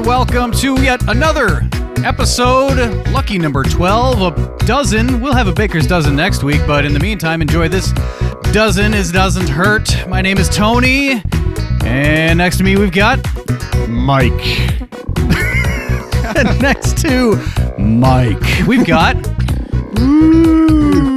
Welcome to yet another episode, lucky number 12, a dozen. We'll have a baker's dozen next week, but in the meantime, enjoy this dozen is doesn't hurt. My name is Tony, and next to me we've got Mike. And next to Mike, we've got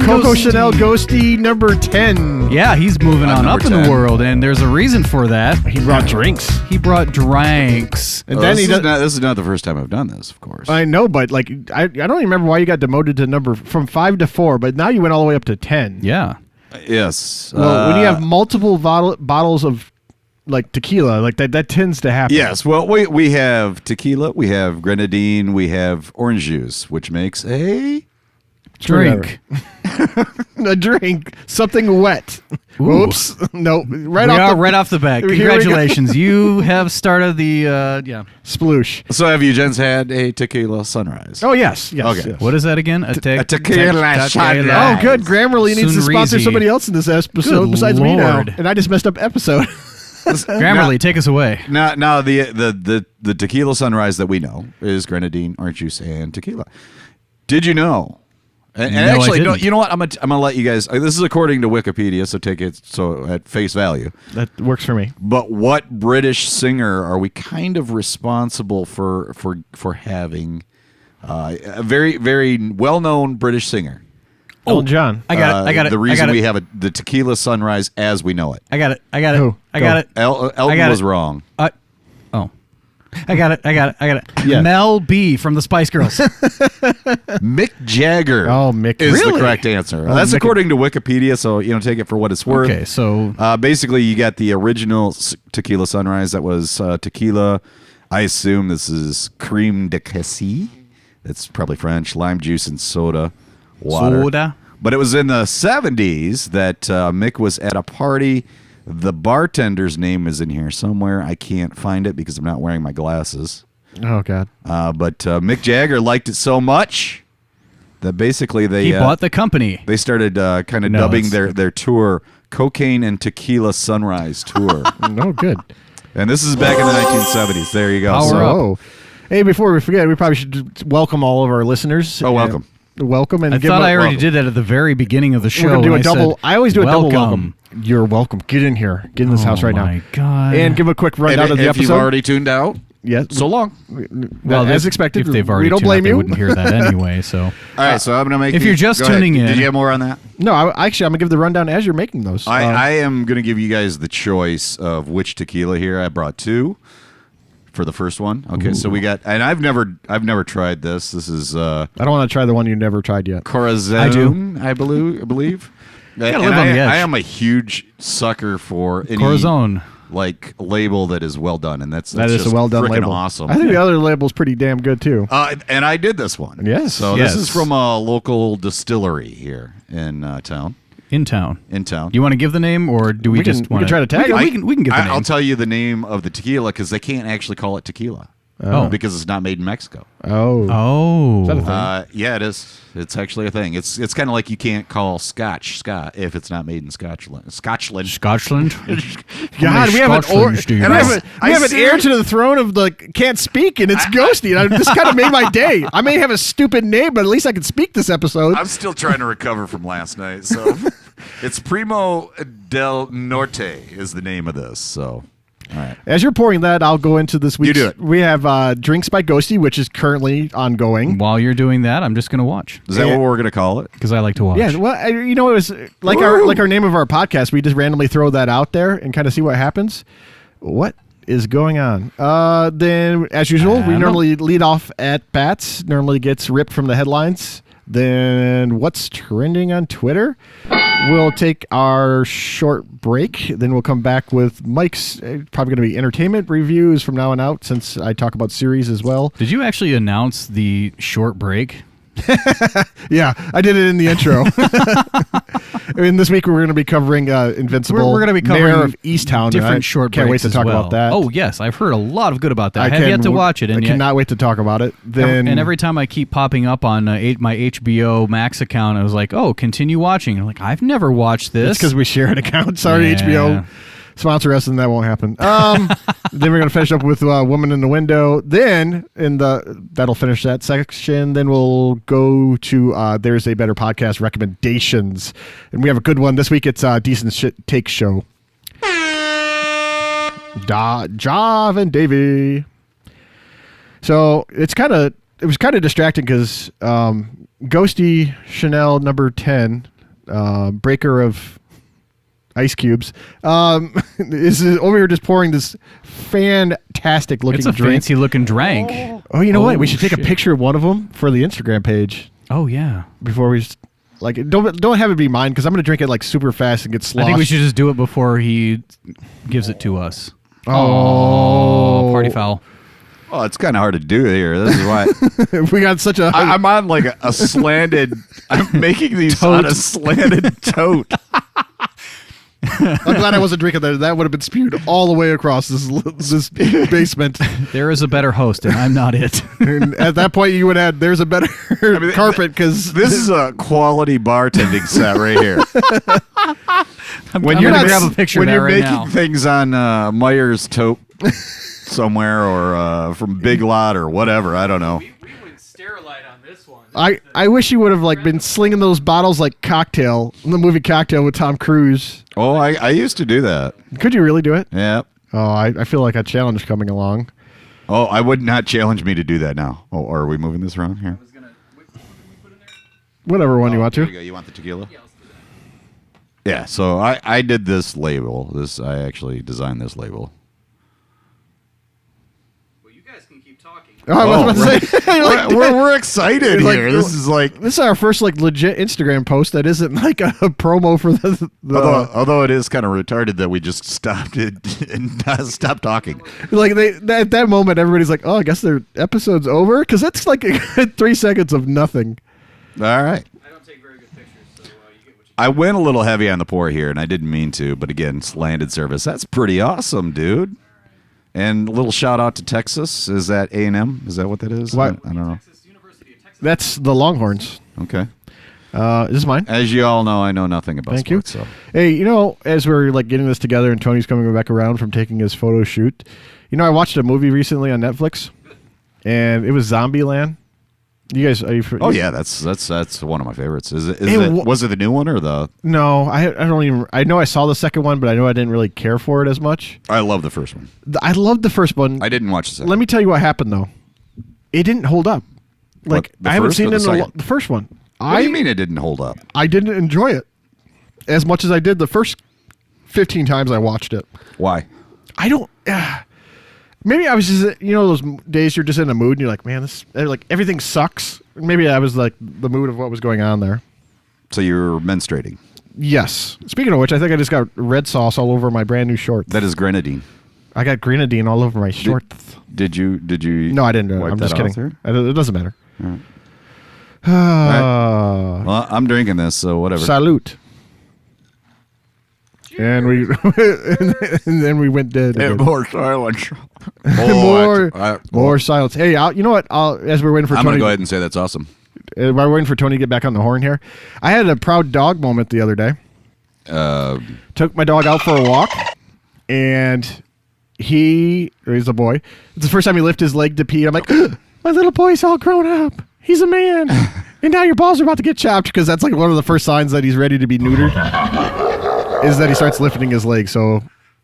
Coco Chanel Ghosty number 10. Yeah, he's moving on up 10. In the world, and there's a reason for that. He brought drinks. He brought drinks. And then this is not the first time I've done this, of course. I know, but like I don't even remember why you got demoted to number from 5 to 4, but now you went all the way up to 10. Yeah. Yes. Well, when you have multiple bottles of like tequila, like that tends to happen. Yes. Well, we have tequila, we have grenadine, we have orange juice, which makes a drink. A drink. Something wet. Ooh. Oops. No. Right off the bat. Congratulations. You have started the sploosh. So have you gents had a tequila sunrise? Oh, yes. Yes. Okay. Yes. What is that again? A tequila sunrise. Oh, good. Grammarly needs to sponsor somebody else in this episode besides me now. And I just messed up episode. Grammarly, take us away. Now the tequila sunrise that we know is grenadine, orange juice, and tequila. Did you know? And no, actually, no, you know what? I'm gonna let you guys. This is according to Wikipedia, so take it at face value. That works for me. But what British singer are we kind of responsible for having? A very, very well-known British singer. Elton John. I got it. The reason we have the tequila sunrise as we know it. I got it. Who? I got it. Elton was wrong. I got it. Yeah. Mel B from the Spice Girls. Mick Jagger. Oh, Mick. Is Really? the correct answer. That's Mick. according to Wikipedia, so take it for what it's worth. Okay, so basically, you got the original tequila sunrise. That was tequila. I assume this is crème de cassis. That's probably French. Lime juice and water. Soda. But it was in the 70s that Mick was at a party. The bartender's name is in here somewhere. I can't find it because I'm not wearing my glasses. Oh, God. But Mick Jagger liked it so much that basically he bought the company. They started kind of dubbing their tour Cocaine and Tequila Sunrise Tour. No, good. And this is back in the 1970s. There you go. Power up. Hey, before we forget, we probably should welcome all of our listeners. Oh, welcome. Welcome. And I thought I already did that at the very beginning of the show. We're going to do a double. Said, I always do a double welcome. welcome. You're welcome. Get in here. Get in this house right now. Oh, my God. And give a quick rundown of the if episode. you've already tuned out, yes. so long. Well, as expected. If they've already we don't tuned blame out, you. they wouldn't hear that anyway. So, All right, so I'm going to make if you're just tuning in. Did you have more on that? No, I'm going to give the rundown as you're making those. I am going to give you guys the choice of which tequila here. I brought two for the first one. Okay, so we got, and I've never tried this. This is I don't want to try the one you never tried yet. Corazon. I do. I believe. Gotta live on the edge. I am a huge sucker for any Corazon. like label that is well done, and that's That is just a well done freaking label. awesome. I think the other label's pretty damn good too. And I did this one. Yes. So Yes. this is from a local distillery here in town. In town. Do You want to give the name, or do we just want can try to tag it? We can give the name. I'll tell you the name of the tequila because they can't actually call it tequila. Oh. Because it's not made in Mexico. Oh. Is that a thing? Yeah, it is. It's actually a thing. It's kind of like you can't call Scotch if it's not made in Scotland. Scotland? God, we have an heir to the throne of the can't speak, and it's Ghosty. And this kind of made my day. I may have a stupid name, but at least I can speak this episode. I'm still trying to recover from last night. So it's Primo del Norte is the name of this. So. All right. As you're pouring that, I'll go into this week's. You do it. We have Drinks by Ghosty, which is currently ongoing. While you're doing that, I'm just going to watch. Is that what we're going to call it? Because I like to watch. Yeah, well, it was like our name of our podcast. We just randomly throw that out there and kind of see what happens. What is going on? Then, as usual, we normally lead off at bats. Normally gets ripped from the headlines. Then, what's trending on Twitter? We'll take our short break. Then we'll come back with Mike's probably going to be entertainment reviews from now on out, since I talk about series as well. Did you actually announce the short break? Yeah, I did it in the intro. mean, this week we're going to be covering Invincible. We're going to be Mayor covering of Easttown. different short Can't wait breaks to as talk well. about that. Oh, yes. I've heard a lot of good about that. I have yet to watch it. I cannot wait to talk about it. Then, and every time I keep popping up on my HBO Max account, I was like, oh, continue watching. I'm like, I've never watched this. It's because we share an account. Sorry, Yeah. HBO. Sponsor us, and that won't happen. Then we're going to finish up with Woman in the Window. Then, that'll finish that section. Then we'll go to There's a Better Podcast recommendations. And we have a good one. This week it's Decent Shit Take Show. Jav and Davey. So it was kind of distracting because Ghosty Chanel number 10, breaker of ice cubes, is over here just pouring this fantastic looking It's a drink. fancy looking drink. Oh, you know what? We should take shit. a picture of one of them for the Instagram page Oh, yeah. before we don't have it be mine because I'm going to drink it like super fast and get sloshed. I think we should just do it before he gives it to us. Oh, Party foul. Oh, it's kind of hard to do here. This is why we got such a. I'm on like a slanted. I'm making these on a slanted tote. I'm glad I wasn't drinking that. That would have been spewed all the way across this basement. There is a better host, and I'm not it. And at that point, you would add, "There's a better carpet," because This is a quality bartending set right here. I'm When gonna you're grab a picture when of that you're right making now. things on Meyer's tote somewhere or from Big Lot or whatever, I don't know. We went Sterilite on this one. I wish you would have like been slinging those bottles like Cocktail, in the movie Cocktail with Tom Cruise. Oh, I used to do that. Could you really do it? Yeah. Oh, I feel like a challenge coming along. Oh, I would not challenge me to do that now. Oh, or are we moving this around here? Whatever one you want There to. you go. You want the tequila? Yeah. So I did this label. I actually designed this label. Well, you guys can keep talking. Oh, I was about to say, like, We're excited like, here. This is like. this is our first like legit Instagram post that isn't like a promo for the Although it is kind of retarded that we just stopped it and stopped talking. like at that moment everybody's like, oh, I guess their episode's over, because that's like a good 3 seconds of nothing. All right. I don't take very good pictures, so you get what you I went a little heavy on the pour here, and I didn't mean to, but again, slanted service. That's pretty awesome, dude. And a little shout out to Texas. Is that A&M? Is that what that is? What? I don't know. University of Texas. That's the Longhorns. Okay. Is this mine? As you all know, I know nothing about Thank sports. you. So. Hey, you know, as we're like getting this together and Tony's coming back around from taking his photo shoot, you know, I watched a movie recently on Netflix, and it was Zombieland. You guys, are you? Oh yeah, that's one of my favorites. Is it? Hey, Was it the new one or the? No, I don't even. I know I saw the second one, but I know I didn't really care for it as much. I love the first one. I loved the first one. I didn't watch the second. Let me tell you what happened though. It didn't hold up. Like the I haven't first seen or it the in second? the first one. What do you mean it didn't hold up? I didn't enjoy it as much as I did the first 15 times I watched it. Why? I don't. Maybe I was just, you know, those days you're just in a mood and you're like, man, this like everything sucks. Maybe I was like the mood of what was going on there. So you're menstruating. Yes. Speaking of which, I think I just got red sauce all over my brand new shorts. That is grenadine. I got grenadine all over my shorts. Did you? No, I didn't. wipe I'm that just off kidding. there? It doesn't matter. All right. Well, I'm drinking this, so whatever. Salute. And we and then we went dead. Yeah, more silence. More silence. Hey, you know what? As we're waiting for I'm Tony, gonna go ahead and say that's awesome. while we're waiting for Tony to get back on the horn here, I had a proud dog moment the other day. Took my dog out for a walk, and he's a boy. It's the first time he lifted his leg to pee. I'm like, my little boy's all grown up. He's a man. And now your balls are about to get chopped, because that's like one of the first signs that he's ready to be neutered, is that he starts lifting his leg. So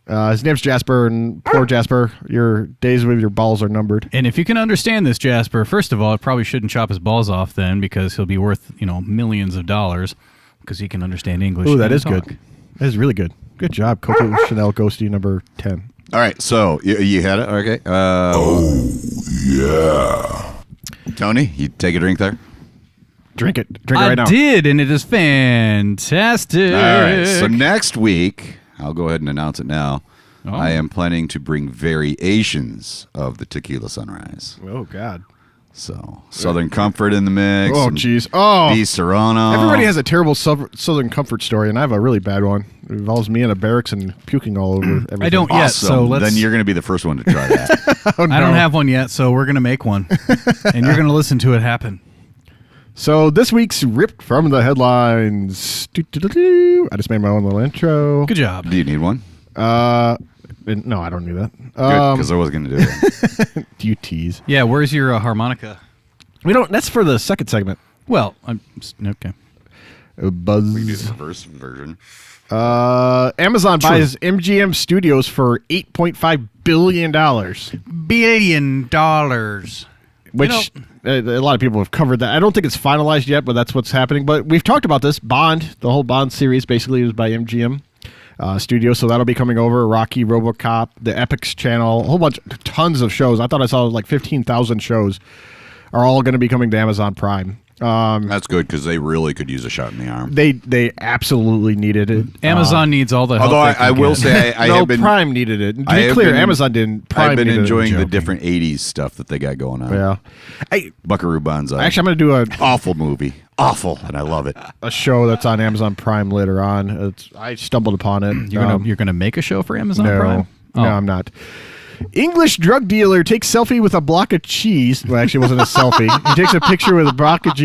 his name's Jasper, and poor Jasper, your days with your balls are numbered. And if you can understand this, Jasper, first of all, it probably shouldn't chop his balls off then, because he'll be worth, millions of dollars, because he can understand English. Oh, that and is talk. good. That is really good. Good job, Coco Chanel Ghosty number 10. All right, so you had it, okay? Yeah. Tony, you take a drink there. Drink it. Drink it I right now. did, and it is fantastic. All right, so next week, I'll go ahead and announce it now. Oh. I am planning to bring variations of the Tequila Sunrise. Oh, God. So Southern Comfort in the mix. Oh, and jeez. Oh. B. Serrano. Everybody has a terrible Southern Comfort story, and I have a really bad one. It involves me in a barracks and puking all over everything. I don't yet, Awesome. so let's... Then you're going to be the first one to try that. Oh, no. I don't have one yet, so we're going to make one. And you're going to listen to it happen. So this week's Ripped from the Headlines. I just made my own little intro. Good job. Do you need one? No, I don't need that. Good, because I was going to do it. Do you tease? Yeah, where's your harmonica? We don't. That's for the second segment. Well, I'm... Okay. Buzz. We can do the reverse version. Amazon buys MGM Studios for $8.5 billion. $1 billion. Which a lot of people have covered that. I don't think it's finalized yet, but that's what's happening. But we've talked about this. Bond, the whole Bond series basically is by MGM Studios, so that'll be coming over. Rocky, RoboCop, the Epics channel, a whole bunch, tons of shows. I thought I saw like 15,000 shows are all going to be coming to Amazon Prime. That's good because they really could use a shot in the arm. They absolutely needed it. Amazon needs all the help. Although they can I will get. say I no, have been Prime needed it. To I be have clear, been- Amazon didn't. Prime I've been needed it. enjoying the joking. different 80s stuff that they got going on. Yeah. Hey, Buckaroo Banzai. actually, I'm going to do awful movie. Awful, and I love it. a show that's on Amazon Prime later on. I stumbled upon it. You're gonna make a show for Amazon No, Prime? no, I'm not. English drug dealer takes selfie with a block of cheese. Well, actually, it wasn't a selfie. He takes a picture with a block of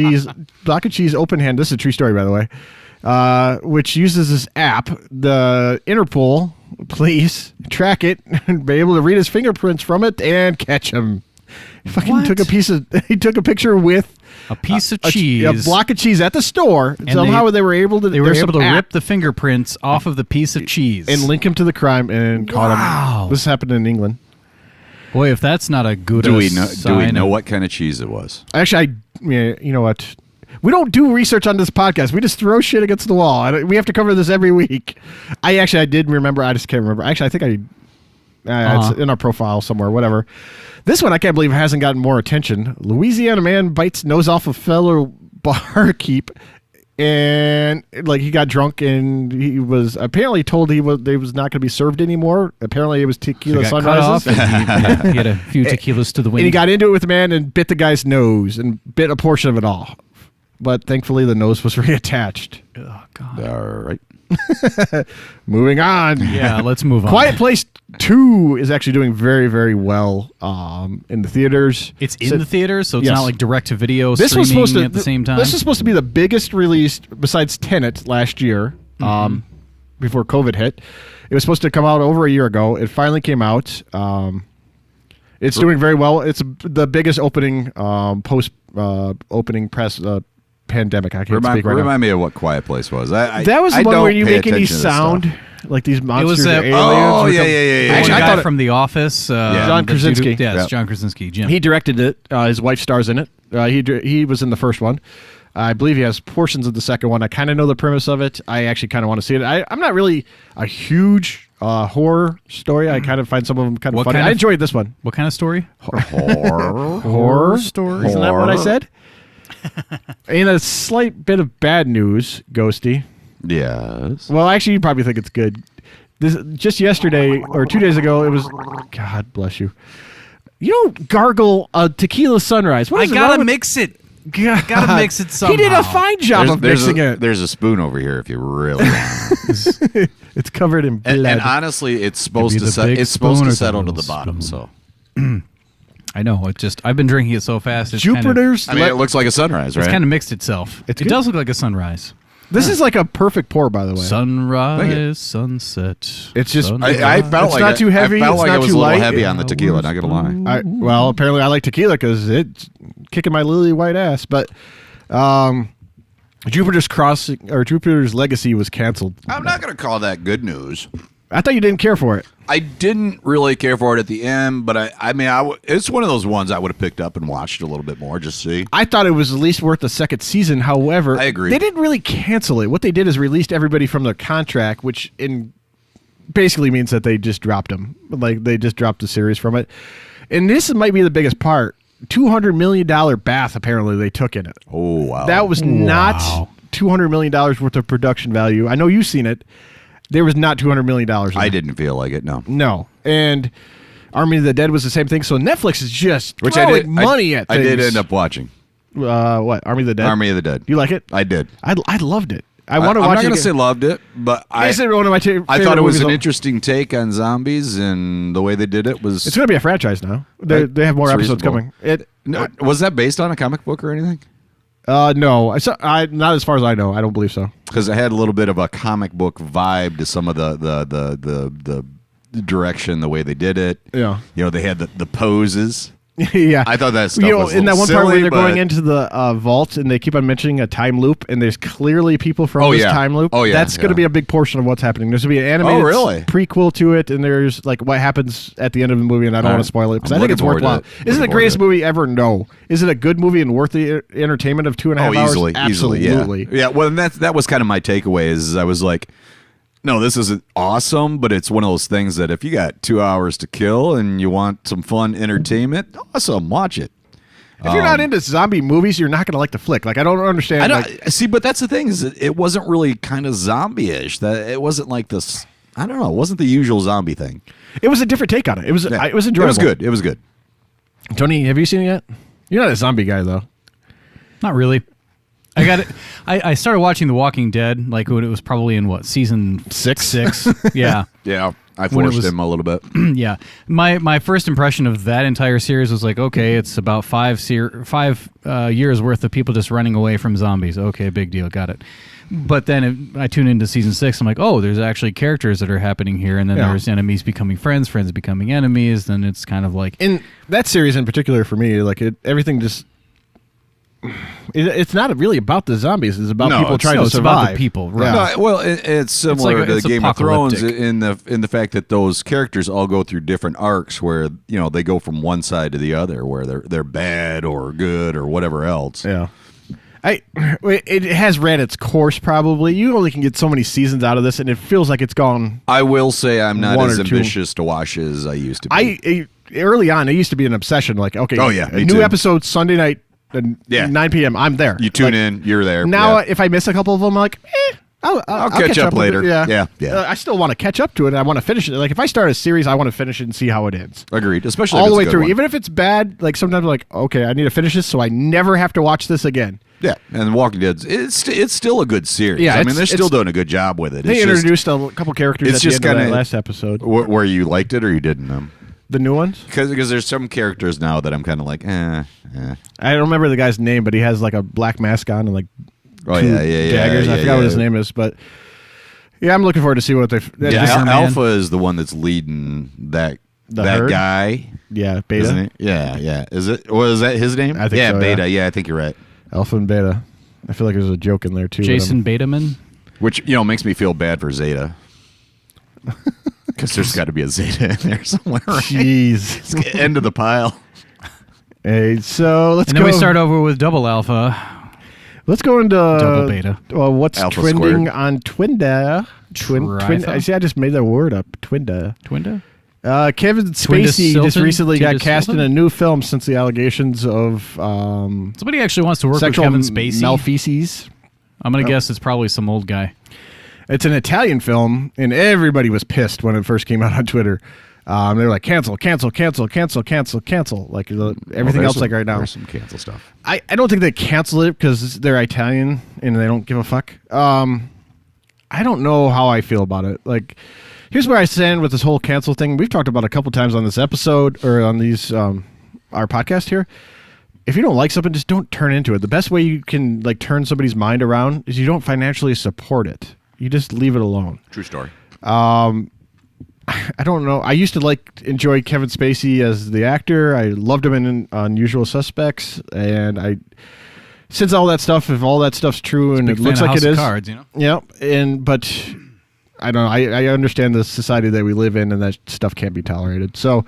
cheese open hand. This is a true story, by the way, which uses this app. The Interpol police track it and be able to read his fingerprints from it and catch him. He fucking What? He took a picture with A piece of a cheese. block of cheese at the store. And And somehow they were able to. They were there's able some to app rip the fingerprints off of the piece of cheese. and link him to the crime and caught Wow. him. This happened in England. Boy, if that's not a good Do we know sign of- what kind of cheese it was? Actually, you know what? We don't do research on this podcast. We just throw shit against the wall. We have to cover this every week. I did remember. I just can't remember. Actually, I think it's in our profile somewhere. Whatever. This one I can't believe hasn't gotten more attention. Louisiana man bites nose off a fellow barkeep, and like he got drunk and he was apparently told they was not going to be served anymore. Apparently, it was tequila got cut off. sunrises. And he had a few tequilas to the wind. And he got into it with the man and bit the guy's nose and bit a portion of it off. But thankfully, the nose was reattached. Oh, God. All right. Moving on. Yeah, let's move on. Quiet Place 2 is actually doing very, very well in the theaters. It's in the theaters, so it's Yes. not like direct-to-video This streaming was supposed to at the same time? This is supposed to be the biggest release besides Tenet last year. Before COVID hit, it was supposed to come out over a year ago. It finally came out. It's doing very well. It's the biggest opening post opening press pandemic. I can't speak right now. Remind me of what Quiet Place was. That was the I one don't where you pay make any attention to this sound, stuff. like these monsters was or that- aliens. Oh, or yeah, something. yeah, yeah, yeah. Actually, One I guy thought it- from The Office. John Krasinski. Yes, Yep. John Krasinski. Jim. He directed it. His wife stars in it. He was in the first one. I believe he has portions of the second one. I kind of know the premise of it. I actually kind of want to see it. I'm not really a huge horror story. I kind of find some of them kind of What funny. kind I of- enjoyed this one. What kind of story? Horror story? Isn't that what I Horror. said? In a slight bit of bad news, Ghosty. Yes. Well, actually, you probably think it's good. This just yesterday or 2 days ago, it was. God bless you. You don't gargle a tequila sunrise. What I is gotta wrong with- mix it. God. Gotta mix it He did a somehow. fine job of mixing it. There's a spoon over here if you really want. It's covered in blood. and honestly, it's supposed be to the big it's supposed spoon or to the settle to little the bottom. spoon? So I know. I've been drinking it so fast. It's Jupiter's. I mean, it looks like a sunrise, right? It's kind of mixed itself. It's It good. does look like a sunrise. This is like a perfect pour, by the way. Thank Sunrise, sunset. It's just- sunrise. I felt It's like not too heavy, I felt it's like not it was too a little light. heavy on the tequila. Not gonna lie. Well, apparently I like tequila because it's kicking my lily white ass. But Jupiter's Legacy was canceled. I'm not gonna call that good news. I thought you didn't care for it. I didn't really care for it at the end, but it's one of those ones I would have picked up and watched a little bit more just to see. I thought it was at least worth the second season. However, I agree. They didn't really cancel it. What they did is released everybody from their contract, which basically means that they just dropped them. Like they just dropped the series from it. And this might be the biggest part. $200 million bath apparently they took in it. Oh wow, That was not $200 million worth of production value. I know you've seen it. There was not $200 million. In I it. didn't feel like it. No. No. And Army of the Dead was the same thing. So Netflix is just throwing money at things. I did end up watching. What? Army of the Dead? Army of the Dead. You like it? I did. I loved it. I want to watch it. I'm not going to say loved it, but I one of my favorite I thought it was an movies. interesting take on zombies, and the way they did it was... It's going to be a franchise now. They have more episodes coming. Was that based on a comic book or anything? No. Not as far as I know. I don't believe so. Because it had a little bit of a comic book vibe to some of the direction, the way they did it. Yeah. They had the poses. Yeah, I thought that stuff was in that one silly, part where they're going into the vault and they keep on mentioning a time loop, and there's clearly people from this time loop. Oh, yeah. That's going to be a big portion of what's happening. There's going to be an animated prequel to it, and there's like what happens at the end of the movie, and I don't want to spoil it because I think it's worthwhile. Is it the greatest movie ever? No. Is it a good movie and worth the entertainment of 2.5 hours? Easily, absolutely. Yeah. Well, and that was kind of my takeaway. Is I was like, no, this isn't awesome, but it's one of those things that if you got 2 hours to kill and you want some fun entertainment, awesome, watch it. If you're not into zombie movies, you're not going to like the flick. Like, I don't understand. See, but that's the thing is it wasn't really kind of zombie-ish. That it wasn't like this. I don't know. It wasn't the usual zombie thing. It was a different take on it. It was enjoyable. It was good. Tony, have you seen it yet? You're not a zombie guy, though. Not really. I got it. I started watching The Walking Dead like when it was probably in season 6. Yeah. Yeah. I forced him a little bit. Yeah. My first impression of that entire series was like, okay, it's about 5 years worth of people just running away from zombies. Okay, big deal. Got it. But then I tune into season 6. I'm like, oh, there's actually characters that are happening here. And then there's enemies becoming friends becoming enemies. Then it's kind of like... In that series in particular for me, like everything just... It's not really about the zombies. It's about people trying to survive. It's about the people, right? Yeah. No, well, it's similar to Game of Thrones in the fact that those characters all go through different arcs where they go from one side to the other, where they're bad or good or whatever else. Yeah, it has ran its course. Probably you only can get so many seasons out of this, and it feels like it's gone. I will say I'm not as ambitious to watch as I used to be. Early on, it used to be an obsession. Like, okay, a new episode Sunday night. 9 p.m. I'm there. You tune in, you're there. Now, if I miss a couple of them, I'm like, I'll catch up later. Yeah. I still want to catch up to it. And I want to finish it. Like if I start a series, I want to finish it and see how it ends. Agreed. Especially all the way through. Even if it's bad, like sometimes I'm like, okay, I need to finish this so I never have to watch this again. Yeah, and Walking Dead, it's still a good series. Yeah, I mean, they're still doing a good job with it. They introduced a couple characters at the end of that last episode. Where you liked it or you didn't? The new ones? Because there's some characters now that I'm kind of like, I don't remember the guy's name, but he has like a black mask on and like daggers. I forgot what his name is, but yeah, I'm looking forward to see what they. Alpha is the one that's leading that guy. Yeah, Beta. Isn't it? Yeah. Is it? Was that his name? I think so, Beta. Yeah, I think you're right. Alpha and Beta. I feel like there's a joke in there too. Jason Bateman, which makes me feel bad for Zeta. Because there's got to be a Zeta in there somewhere. Right? Jeez. End of the pile. Hey, so let's go. And then we start over with Double Alpha. Let's go into Double Beta. What's Alpha trending squared. on Twinda. I see. I just made that word up. Twinda. Kevin Spacey just recently got cast in a new film since the allegations of somebody actually wants to work with sexual Kevin Spacey. malfeasance. I'm gonna guess it's probably some old guy. It's an Italian film, and everybody was pissed when it first came out on Twitter. They were like, cancel. Like everything else like right now. There's some cancel stuff. I don't think they cancel it because they're Italian and they don't give a fuck. I don't know how I feel about it. Like, here's where I stand with this whole cancel thing. We've talked about it a couple times on this episode or on these our podcast here. If you don't like something, just don't turn into it. The best way you can like turn somebody's mind around is you don't financially support it. You just leave it alone. True story. I don't know. I used to enjoy Kevin Spacey as the actor. I loved him in Unusual Suspects, and since all that stuff, if all that stuff's true and it looks like it is, Cards, yeah. But I don't know. I understand the society that we live in, and that stuff can't be tolerated. So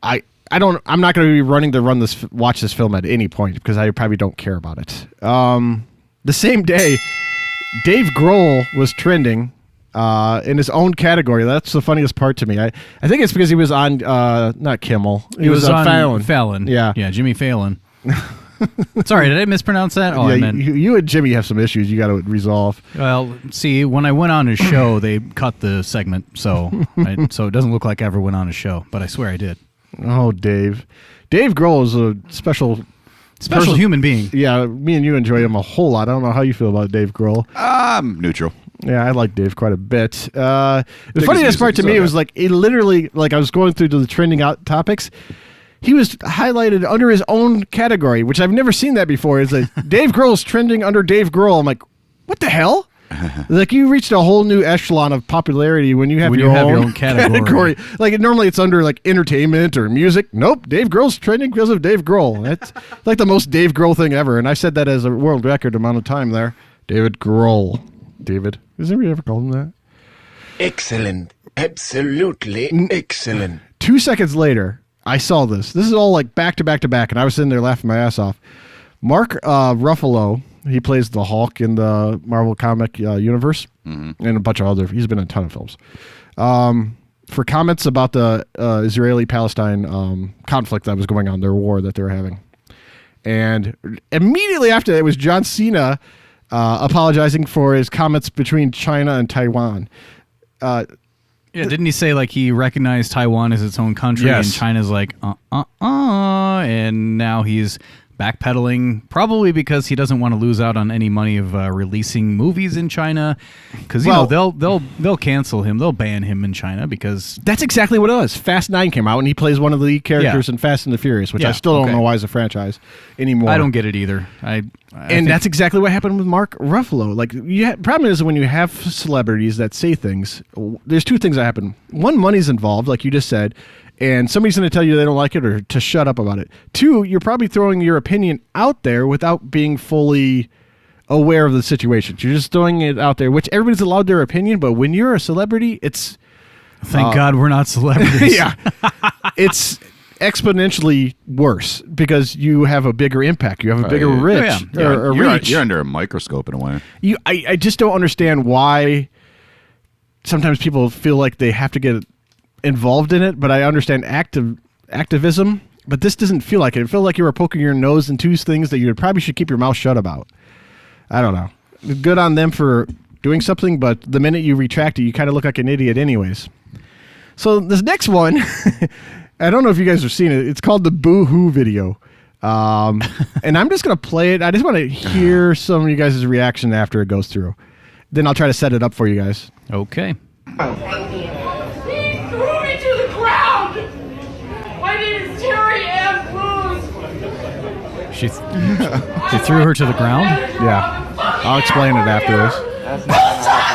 I'm not going to be running to watch this film at any point because I probably don't care about it. The same day, Dave Grohl was trending in his own category. That's the funniest part to me. I think it's because he was on not Kimmel. He was on Fallon. Fallon. Yeah, Jimmy Fallon. Sorry, did I mispronounce that? Oh, yeah, I meant. you and Jimmy have some issues you got to resolve. Well, see, when I went on his show, they cut the segment, so so it doesn't look like I ever went on his show, but I swear I did. Oh, Dave. Dave Grohl is a special human being. Yeah, me and you enjoy him a whole lot. I don't know how you feel about Dave Grohl. Neutral. Yeah, I like Dave quite a bit. The Dig funniest his part to music, me so was like, it literally, like I was going through the trending out topics. He was highlighted under his own category, which I've never seen that before. It's like Dave Grohl's trending under Dave Grohl. I'm like, what the hell? Like you reached a whole new echelon of popularity when you have, your own category. Like normally it's under like entertainment or music. Nope, Dave Grohl's trending because of Dave Grohl. That's like the most Dave Grohl thing ever. And I said that as a world record amount of time there. David Grohl. David. Has anybody ever called him that? Excellent. Absolutely excellent. 2 seconds later, I saw this. This is all like back to back to back, and I was sitting there laughing my ass off. Mark Ruffalo, he plays the Hulk in the Marvel comic universe, and a bunch of other. He's been in a ton of films. For comments about the Israeli-Palestine conflict that was going on, their war that they were having, and immediately after that, it was John Cena apologizing for his comments between China and Taiwan. Yeah, didn't he say like he recognized Taiwan as its own country and China's like and now he's backpedaling, probably because he doesn't want to lose out on any money of releasing movies in China, because you know they'll cancel him, they'll ban him in China because that's exactly what it was. Fast 9 came out and he plays one of the lead characters in Fast and the Furious, which I still don't know why is a franchise anymore. I don't get it either. And that's exactly what happened with Mark Ruffalo. Like, problem is when you have celebrities that say things, there's two things that happen. One, money's involved, like you just said, and somebody's going to tell you they don't like it or to shut up about it. Two, you're probably throwing your opinion out there without being fully aware of the situation. You're just throwing it out there, which everybody's allowed their opinion, but when you're a celebrity, it's... Thank God we're not celebrities. Yeah. It's exponentially worse because you have a bigger impact. You have a bigger reach. You're under a microscope in a way. I just don't understand why sometimes people feel like they have to get involved in it, but I understand activism, but this doesn't feel like it. It feels like you were poking your nose into things that you probably should keep your mouth shut about. I don't know. Good on them for doing something, but the minute you retract it, you kind of look like an idiot anyways. So this next one, I don't know if you guys have seen it. It's called the Boo Hoo video. And I'm just going to play it. I just want to hear some of you guys' reaction after it goes through. Then I'll try to set it up for you guys. Okay. He threw me to the ground! My name is Terry Ann Blues! She threw her to the ground? Yeah. I'll explain it after this. Who saw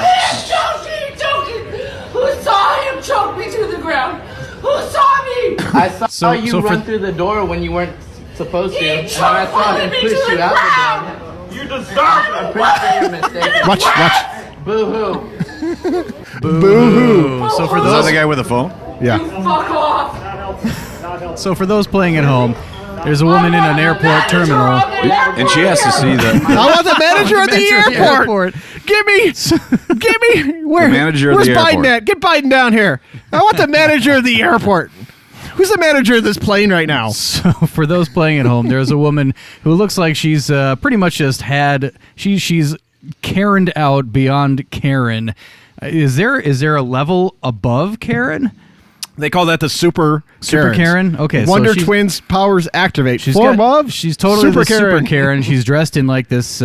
me choking? Who saw him choke me to the ground? Who saw me? I saw you run through the door when you weren't supposed to. And then I saw him push you out the door. You deserve it! I'm pretty sure you're mistaken. Watch. Boo-hoo. Boo-hoo. So for Is that those the guy with the phone? Yeah. Fuck off! So for those playing at home, there's a woman in an airport terminal. And she has to see that. I want the manager at the airport. Give me. Where? The manager of Where's the Biden airport. at? Get Biden down here. I want the manager of the airport. Who's the manager of this plane right now? So for those playing at home, there's a woman who looks like she's pretty much just had she's Karen'd out beyond Karen. Is there a level above Karen? They call that the Super Karen? Okay, so Wonder Twins powers activate. She's She's totally the Super Karen. She's dressed in like this.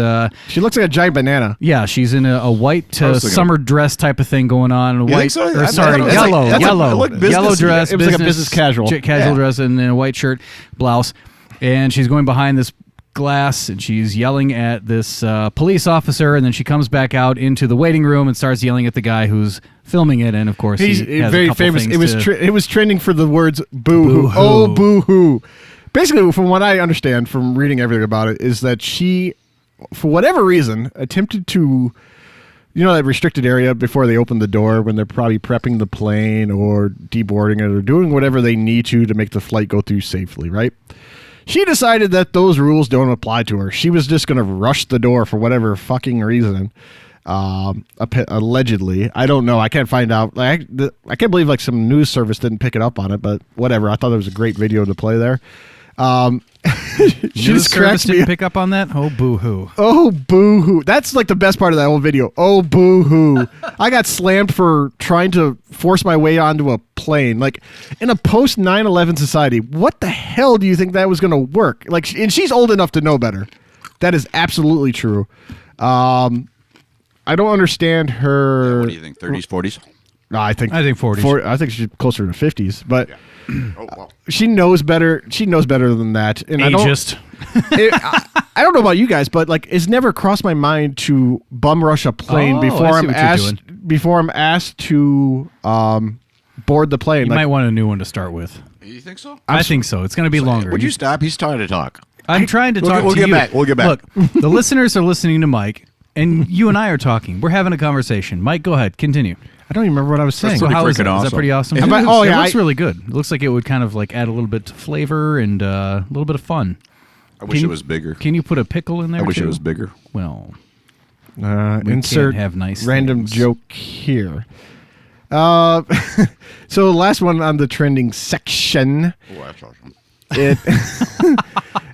She looks like a giant banana. Yeah, she's in a white summer dress type of thing going on. You White, think so? or sorry, That's yellow, like yellow business. dress. It was like a business casual. Casual dress and then a white shirt, blouse, and she's going behind this glass and she's yelling at this police officer, and then she comes back out into the waiting room and starts yelling at the guy who's filming it, and of course he's he has very a couple famous. things It was trending for the words boo hoo. Boo-hoo. Oh, boo hoo. Basically, from what I understand from reading everything about it, is that she, for whatever reason, attempted to, that restricted area before they open the door when they're probably prepping the plane or deboarding it or doing whatever they need to make the flight go through safely, right? She decided that those rules don't apply to her. She was just going to rush the door for whatever fucking reason. Allegedly. I don't know. I can't find out. I can't believe some news service didn't pick it up on it, but whatever. I thought it was a great video to play there. She just cracks me didn't pick up on that. Oh, boo-hoo. Oh, boo-hoo. That's like the best part of that whole video. Oh, boo-hoo. I got slammed for trying to force my way onto a plane. Like, in a post 9/11 society, what the hell do you think that was going to work? Like, and she's old enough to know better. That is absolutely true. I don't understand her. What do you think? 30s, 40s? No, I think 40s. I think she's closer to 50s, but Oh, wow. she knows better. She knows better than that. And Ageist. I don't know about you guys, but like, it's never crossed my mind to bum rush a plane Oh, before I see I'm what you're asked. Before I'm asked to board the plane. You Like, might want a new one to start with. You think so? I think so. It's going to be longer. Would you stop? He's trying to talk. I'm trying to talk we'll to get you. back. We'll get back. Look, the listeners are listening to Mike, and you and I are talking. We're having a conversation. Mike, go ahead. Continue. I don't even remember what I was saying. So pretty how is freaking that? Is that awesome. pretty awesome? It It looks- looks, yeah, it looks I- really good. It looks like it would kind of like add a little bit of flavor and a little bit of fun. I wish it was bigger. Can you put a pickle in there? I wish too? it was bigger. Well, Insert can't have nice random things. joke here. So the last one on the trending section. Oh, that's awesome. It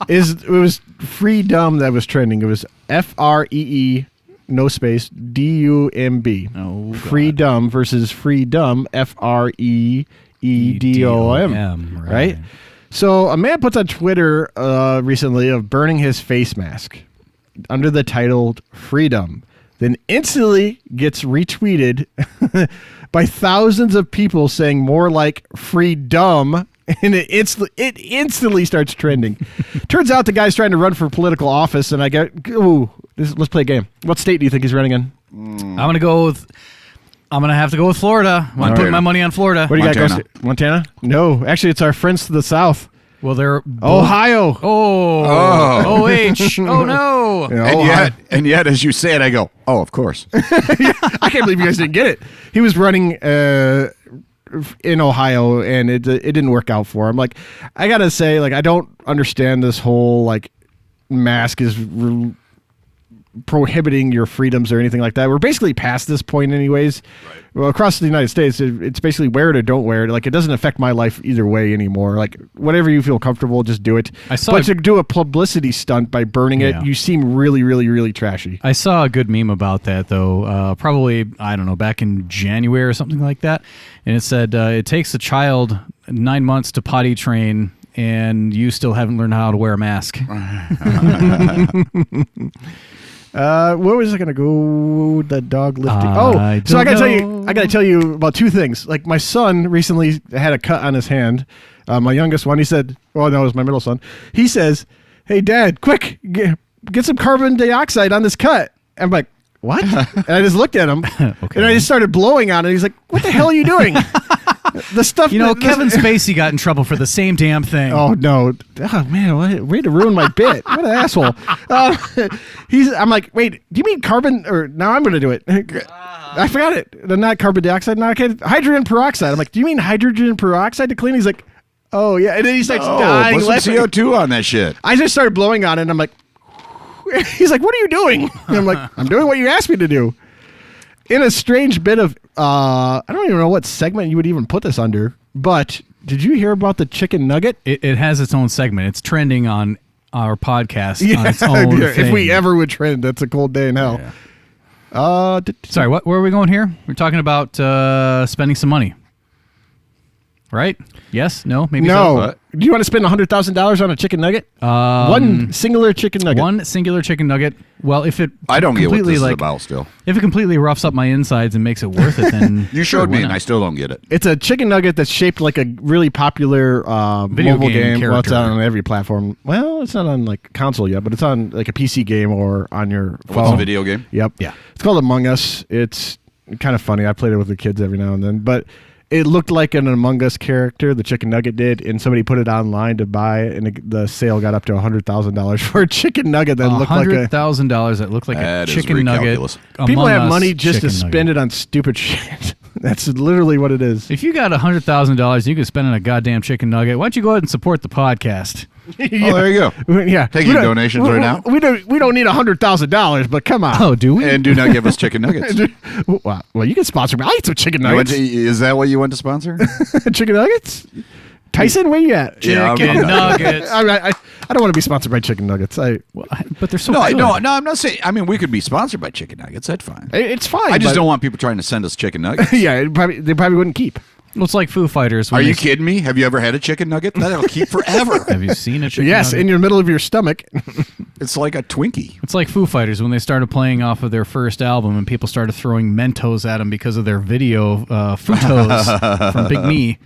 it was free dumb that was trending. It was FREE no space DUMB. Oh, God. Free dumb versus free dumb FREEDOM. Right? So a man puts on Twitter recently of burning his face mask under the title "Freedom," then instantly gets retweeted by thousands of people saying more like "freedom," and it instantly starts trending. Turns out the guy's trying to run for political office, and I go, "Ooh, let's play a game." What state do you think he's running in? I'm gonna go with. I'm gonna have to go with Florida. I'm putting my money on Florida. What do you Montana. got? Montana? No, actually, it's our friends to the south. Well, they're Ohio. Oh, OH. Oh no. Yeah, And yet, as you say it, I go, oh, of course. I can't believe you guys didn't get it. He was running in Ohio, and it didn't work out for him. Like, I gotta say, like, I don't understand this whole like mask is prohibiting your freedoms or anything like that. We're basically past this point, anyways. Right. Well, across the United States, it's basically wear it or don't wear it. Like, it doesn't affect my life either way anymore. Like, whatever you feel comfortable, just do it. But to do a publicity stunt by burning it, you seem really, really, really trashy. I saw a good meme about that, though. Probably, I don't know, back in January or something like that. And it said, it takes a child 9 months to potty train, and you still haven't learned how to wear a mask. Where was I gonna go? The dog lifting. I So I gotta don't tell you, I gotta tell you about two things. Like, my son recently had a cut on his hand. My youngest one, he said, "Oh no, it was my middle son." He says, "Hey, Dad, quick, get some carbon dioxide on this cut." I'm like, "What?" And I just looked at him, and I just started blowing on it. He's like, "What the hell are you doing?" The stuff, Kevin Spacey got in trouble for the same damn thing. Oh no! Oh man, way to ruin my bit. What an asshole! I'm like, wait, do you mean carbon? Or now I'm going to do it. I forgot it. Not carbon dioxide. Not hydrogen peroxide. I'm like, do you mean hydrogen peroxide to clean? He's like, oh yeah. And then he starts dying. Put some CO2 on that shit. I just started blowing on it, and I'm like, he's like, what are you doing? And I'm like, I'm doing what you asked me to do. In a strange bit of, I don't even know what segment you would even put this under, but did you hear about the chicken nugget? It has its own segment. It's trending on our podcast on its own If thing. we ever would trend, that's a cold day in hell. Yeah. Sorry, where are we going here? We're talking about spending some money. Right? Yes? No? Maybe no. so? Do you want to spend $100,000 on a chicken nugget? One singular chicken nugget. One singular chicken nugget. Well, if it I don't get what completely, this is like, about still. If it completely roughs up my insides and makes it worth it, then You showed me, and I still don't get it. It's a chicken nugget that's shaped like a really popular Video mobile game game. Well, it's character. on every platform. Well, it's not on like console yet, but it's on like a PC game or on your phone. What's a video game? Yep. Yeah. It's called Among Us. It's kind of funny. I played it with the kids every now and then, but it looked like an Among Us character, the chicken nugget did, and somebody put it online to buy it, and the sale got up to $100,000 for a chicken nugget that looked like a... $100,000 that looked like That a is chicken nugget. recalculous. People Among have Us money just to chicken spend nugget. it on stupid shit. That's literally what it is. If you got $100,000, you could spend it on a goddamn chicken nugget. Why don't you go ahead and support the podcast? Oh, there you go. Yeah. Taking donations right now. We don't need $100,000, but come on. Oh, do we? And do not give us chicken nuggets. Well, you can sponsor me. I'll eat some chicken nuggets. Is that what you want to sponsor? Chicken nuggets? Tyson, where you at? Yeah, Chicken nuggets. I don't want to be sponsored by chicken nuggets. But they're so No, good. no, I'm not saying. I mean, we could be sponsored by chicken nuggets. That's fine. It's fine. I just but- don't want people trying to send us chicken nuggets. Yeah, they probably wouldn't keep. Well, it's like Foo Fighters. when Are you they- kidding me? Have you ever had a chicken nugget? That'll keep forever. Have you seen a chicken Yes, nugget? in your middle of your stomach. It's like a Twinkie. It's like Foo Fighters when they started playing off of their first album and people started throwing Mentos at them because of their video Futos from Big Me.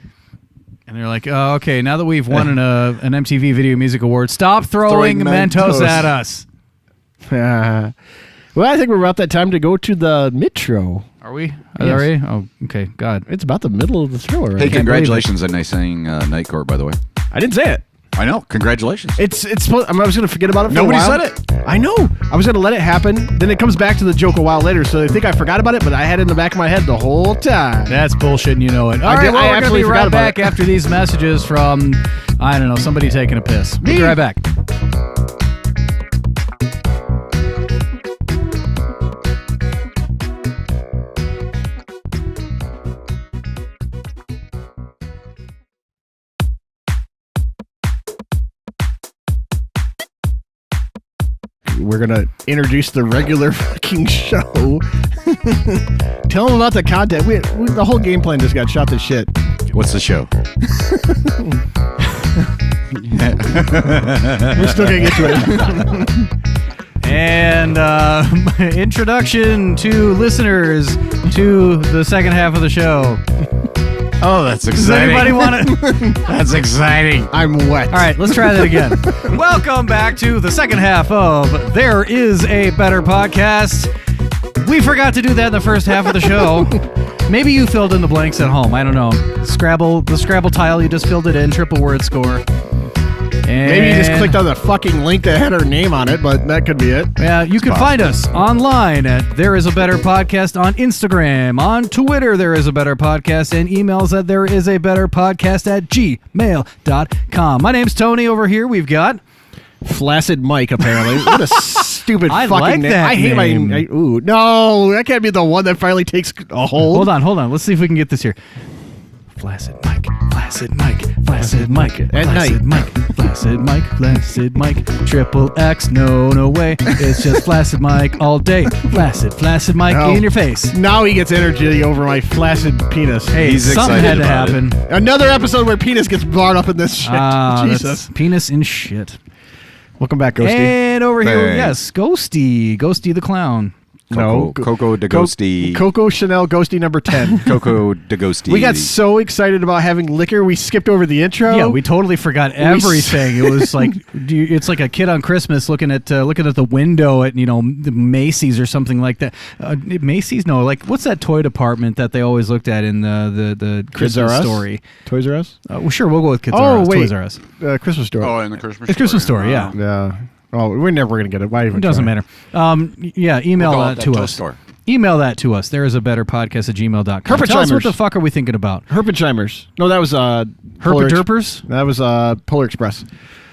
And they're like, oh, okay, now that we've won an MTV Video Music Award, stop throwing Mentos at us. Well, I think we're about that time to go to the Metro. Are we? Are Yes. they ready? Oh, okay. God. It's about the middle of the show already. Hey, congratulations on nice saying Night Court, by the way. I didn't say it. I know. Congratulations. It's supposed. I was going to forget about it for Nobody a while. said it. I know. I was going to let it happen. Then it comes back to the joke a while later, so they think I forgot about it, but I had it in the back of my head the whole time. That's bullshit and you know it. All I right, did- well, I we're going to be absolutely right forgot about back it. after these messages from, I don't know, somebody taking a piss. We'll be right back. We're going to introduce the regular fucking show. Tell them about the content. The whole game plan just got shot to shit. What's the show? We're still going to get to it. And introduction to listeners to the second half of the show. Oh, that's Does exciting. anybody want to? That's exciting. I'm wet. All right, let's try that again. Welcome back to the second half of There Is a Better Podcast. We forgot to do that in the first half of the show. Maybe you filled in the blanks at home. I don't know. The Scrabble tile, you just filled it in, triple word score. And Maybe you just clicked on the fucking link that had our name on it, but that could be it. Yeah, you can find us online at There Is a Better Podcast on Instagram, on Twitter, There Is a Better Podcast, and emails at There Is a Better Podcast at gmail.com. My name's Tony over here. We've got Flaccid Mike, apparently. What a stupid I fucking like name. that I hate name. my... ooh, no, that can't be the one that finally takes a hold. Hold on. Let's see if we can get this here. Flaccid Mike, Flaccid Mike, Flaccid Mike, At Flaccid night. Mike, Flaccid Mike, Flaccid Mike, triple X, no way. It's just Flaccid Mike all day. Flaccid Mike No. in your face. Now he gets energy over my flaccid penis. Hey, He's something excited had to about happen. Another episode where penis gets brought up in this shit. That's Jesus. penis and shit. Welcome back, Ghosty. And over here, Thanks. yes, Ghosty the clown. Coco de Ghosty. Coco Chanel Ghosty number 10. Coco de Ghosty. We got so excited about having liquor, we skipped over the intro. Yeah, we totally forgot everything. It was like it's like a kid on Christmas looking at the window at the Macy's or something like that. Macy's, no, like what's that toy department that they always looked at in the Kids R Christmas Us? story? Toys R Us? Well, sure, we'll go with Kids Oh, R Us. wait. Toys R Us. Christmas store. Oh, in the Christmas It's Christmas story, yeah. Yeah. Oh, we're never going to get it. Why even It doesn't try? matter. Yeah, email We'll call that it that to toy us. store. Email that to us. There is a better podcast at gmail.com. Tell us what Herpenheimers. the fuck are we thinking about? Herpenheimers. No, that was Polar Herpederpers? That was Polar Express.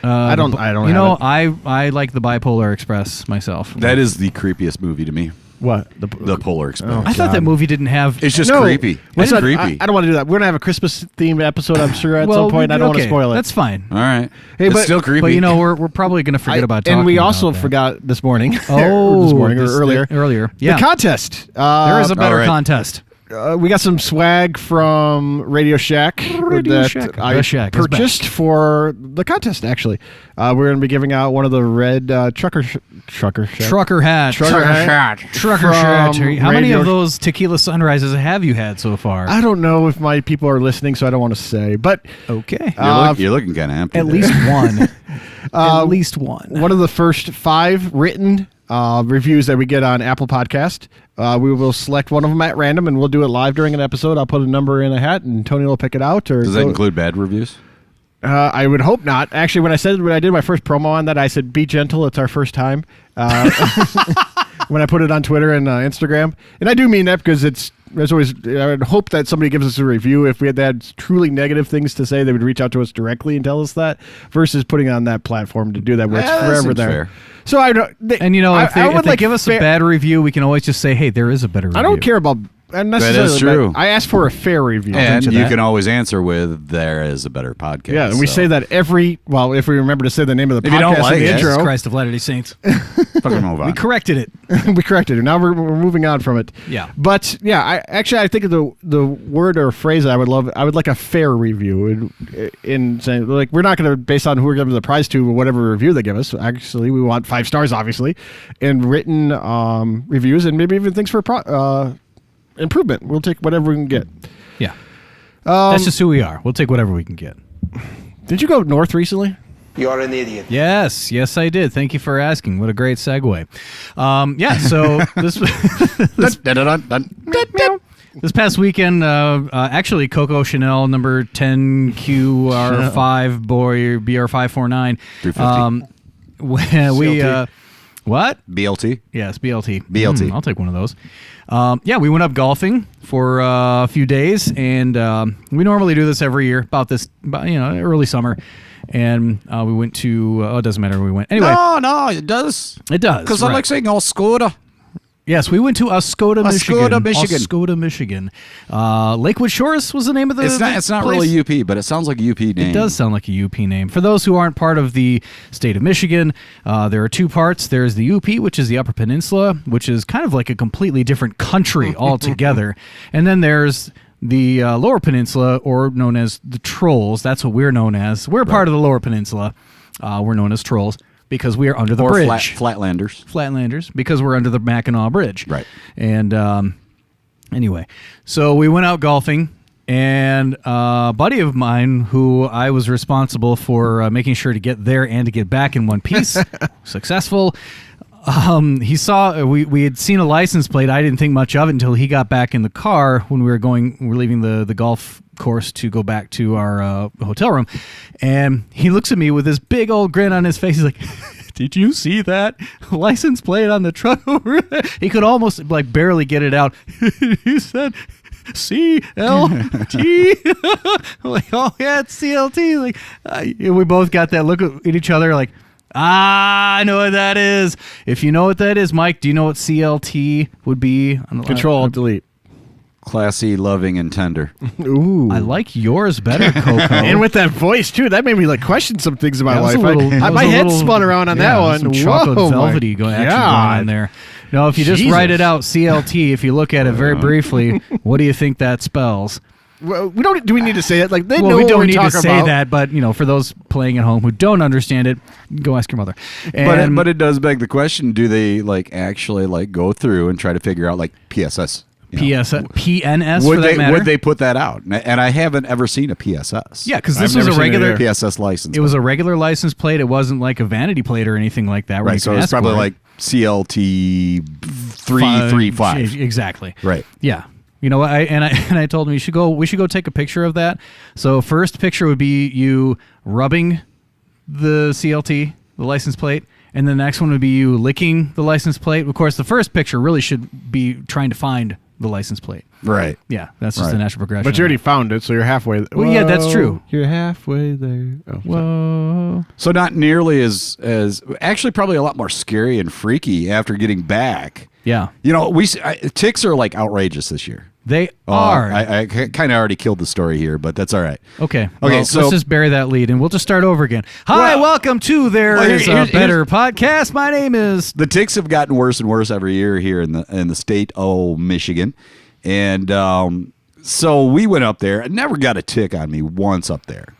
I don't You have know, it. I like the Bipolar Express myself. That is the creepiest movie to me. What? The Polar Express. Oh. I thought that movie didn't have. It's just No. creepy. What's It's that? creepy. I don't want to do that. We're going to have a Christmas themed episode, I'm sure, at some point. I don't want to okay, spoil it. That's fine. All right. Hey, it's but- still creepy. But we're probably going to forget about talking and we about also that. forgot this morning. Oh, or this morning or earlier. Earlier, yeah. The contest. There is a better all right. contest. We got some swag from RadioShack RadioShack. that I The Shack is purchased for the contest, actually. We're going to be giving out one of the red trucker shack. Trucker hat. Trucker hat. Trucker from hat. How many Radio- of those tequila sunrises have you had so far? I don't know if my people are listening, so I don't want to say. But Okay. You're looking kind of empty. At there. least one. At least one. one of the first 5 written reviews that we get on Apple Podcast, we will select one of them at random, and we'll do it live during an episode. I'll put a number in a hat, and Tony will pick it out. Or Does that include bad reviews? I would hope not. Actually, when I did my first promo on that, I said, "Be gentle. It's our first time." When I put it on Twitter and Instagram, and I do mean that because there's always. I would hope that somebody gives us a review. If we had truly negative things to say, they would reach out to us directly and tell us that, versus putting it on that platform to do that where Yeah, it's that forever seems there. fair. So I don't. And if they would give us a bad review, we can always just say, "Hey, there is a better review." I don't care about necessarily. That is true. I asked for a fair review. And to you that. can always answer with, there is a better podcast. Yeah, and we so. say that if we remember to say the name of the If you don't podcast like in the it, intro. Jesus Christ of Latter-day Saints. Fucking move on. We corrected it. We corrected it. Now we're moving on from it. Yeah. But yeah, I think of the word or phrase I would like a fair review in saying, like, we're not going to base on who we're giving the prize to or whatever review they give us. Actually, we want 5 stars, obviously, and written reviews and maybe even things for improvement. We'll take whatever we can get. Yeah. That's just who we are. We'll take whatever we can get. Did you go north recently? You're an idiot. Yes, I did. Thank you for asking. What a great segue. So this past weekend, actually, Coco Chanel number 10 QR5 boy BR549. 350. We what? BLT. Yes, BLT. BLT. I'll take one of those. We went up golfing for a few days, and we normally do this every year about early summer. And we went to, it doesn't matter where we went. Anyway. No, it does. It does. Because I like saying Skoda. Yes, we went to Oscoda, Michigan. Oscoda, Michigan. Michigan. Lakewood Shores was the name of the It's not place. really UP, but it sounds like a UP name. It does sound like a UP name. For those who aren't part of the state of Michigan, there are 2 parts. There's the UP, which is the Upper Peninsula, which is kind of like a completely different country altogether. And then there's the Lower Peninsula, or known as the Trolls. That's what we're known as. We're part of the Lower Peninsula. We're known as Trolls because we are under the bridge. Flatlanders. Flatlanders, because we're under the Mackinac Bridge. Right. And anyway, so we went out golfing, and a buddy of mine who I was responsible for making sure to get there and to get back in one piece, successful. He saw we had seen a license plate. I didn't think much of it until he got back in the car when we were leaving the golf course to go back to our hotel room, and he looks at me with this big old grin on his face. He's like, "Did you see that license plate on the truck over there?" He could almost barely get it out. He said, CLT. I'm like, oh yeah, it's CLT. We both got that look at each other like, I know what that is. If you know what that is, Mike, do you know what CLT would be? Control Delete. Classy, loving, and tender. Ooh. I like yours better, Coco. And with that voice too, that made me question some things in my That was life. a little- my head spun around on that one. Some chocolate Whoa, velvety my action God. going on there. No, if you just Jesus. write it out, CLT. If you look at it very briefly, what do you think that spells? Well, we don't. Do we need to say it? Like they know We what don't we're need to talking say about. that, but for those playing at home who don't understand it, go ask your mother. And But it does beg the question: do they actually go through and try to figure out PSS? PNS Would for that matter? Would they put that out? And I haven't ever seen a PSS. Yeah, because this I've was never a seen it regular either. PSS license. It was a regular license plate. It wasn't like a vanity plate or anything like that. Where you right. So can it's ask probably for it. like CLT 335. Exactly. Right. Yeah. You know, I told him we should go take a picture of that. So first picture would be you rubbing the CLT, the license plate, and the next one would be you licking the license plate. Of course, the first picture really should be trying to find the license plate. Right. Yeah, that's just the natural progression. But you already found it, so you're halfway. Well, yeah, that's true. You're halfway there. Oh, Whoa. So not nearly as actually probably a lot more scary and freaky after getting back. Yeah, Ticks are outrageous this year. they are. I kind of already killed the story here, but that's all right. Okay. Okay, Well, so- let's just bury that lead and we'll just start over again. Hi, welcome to There Is a Better Podcast. My name is. The ticks have gotten worse and worse every year here in the state of Michigan, and so we went up there. I never got a tick on me once up there.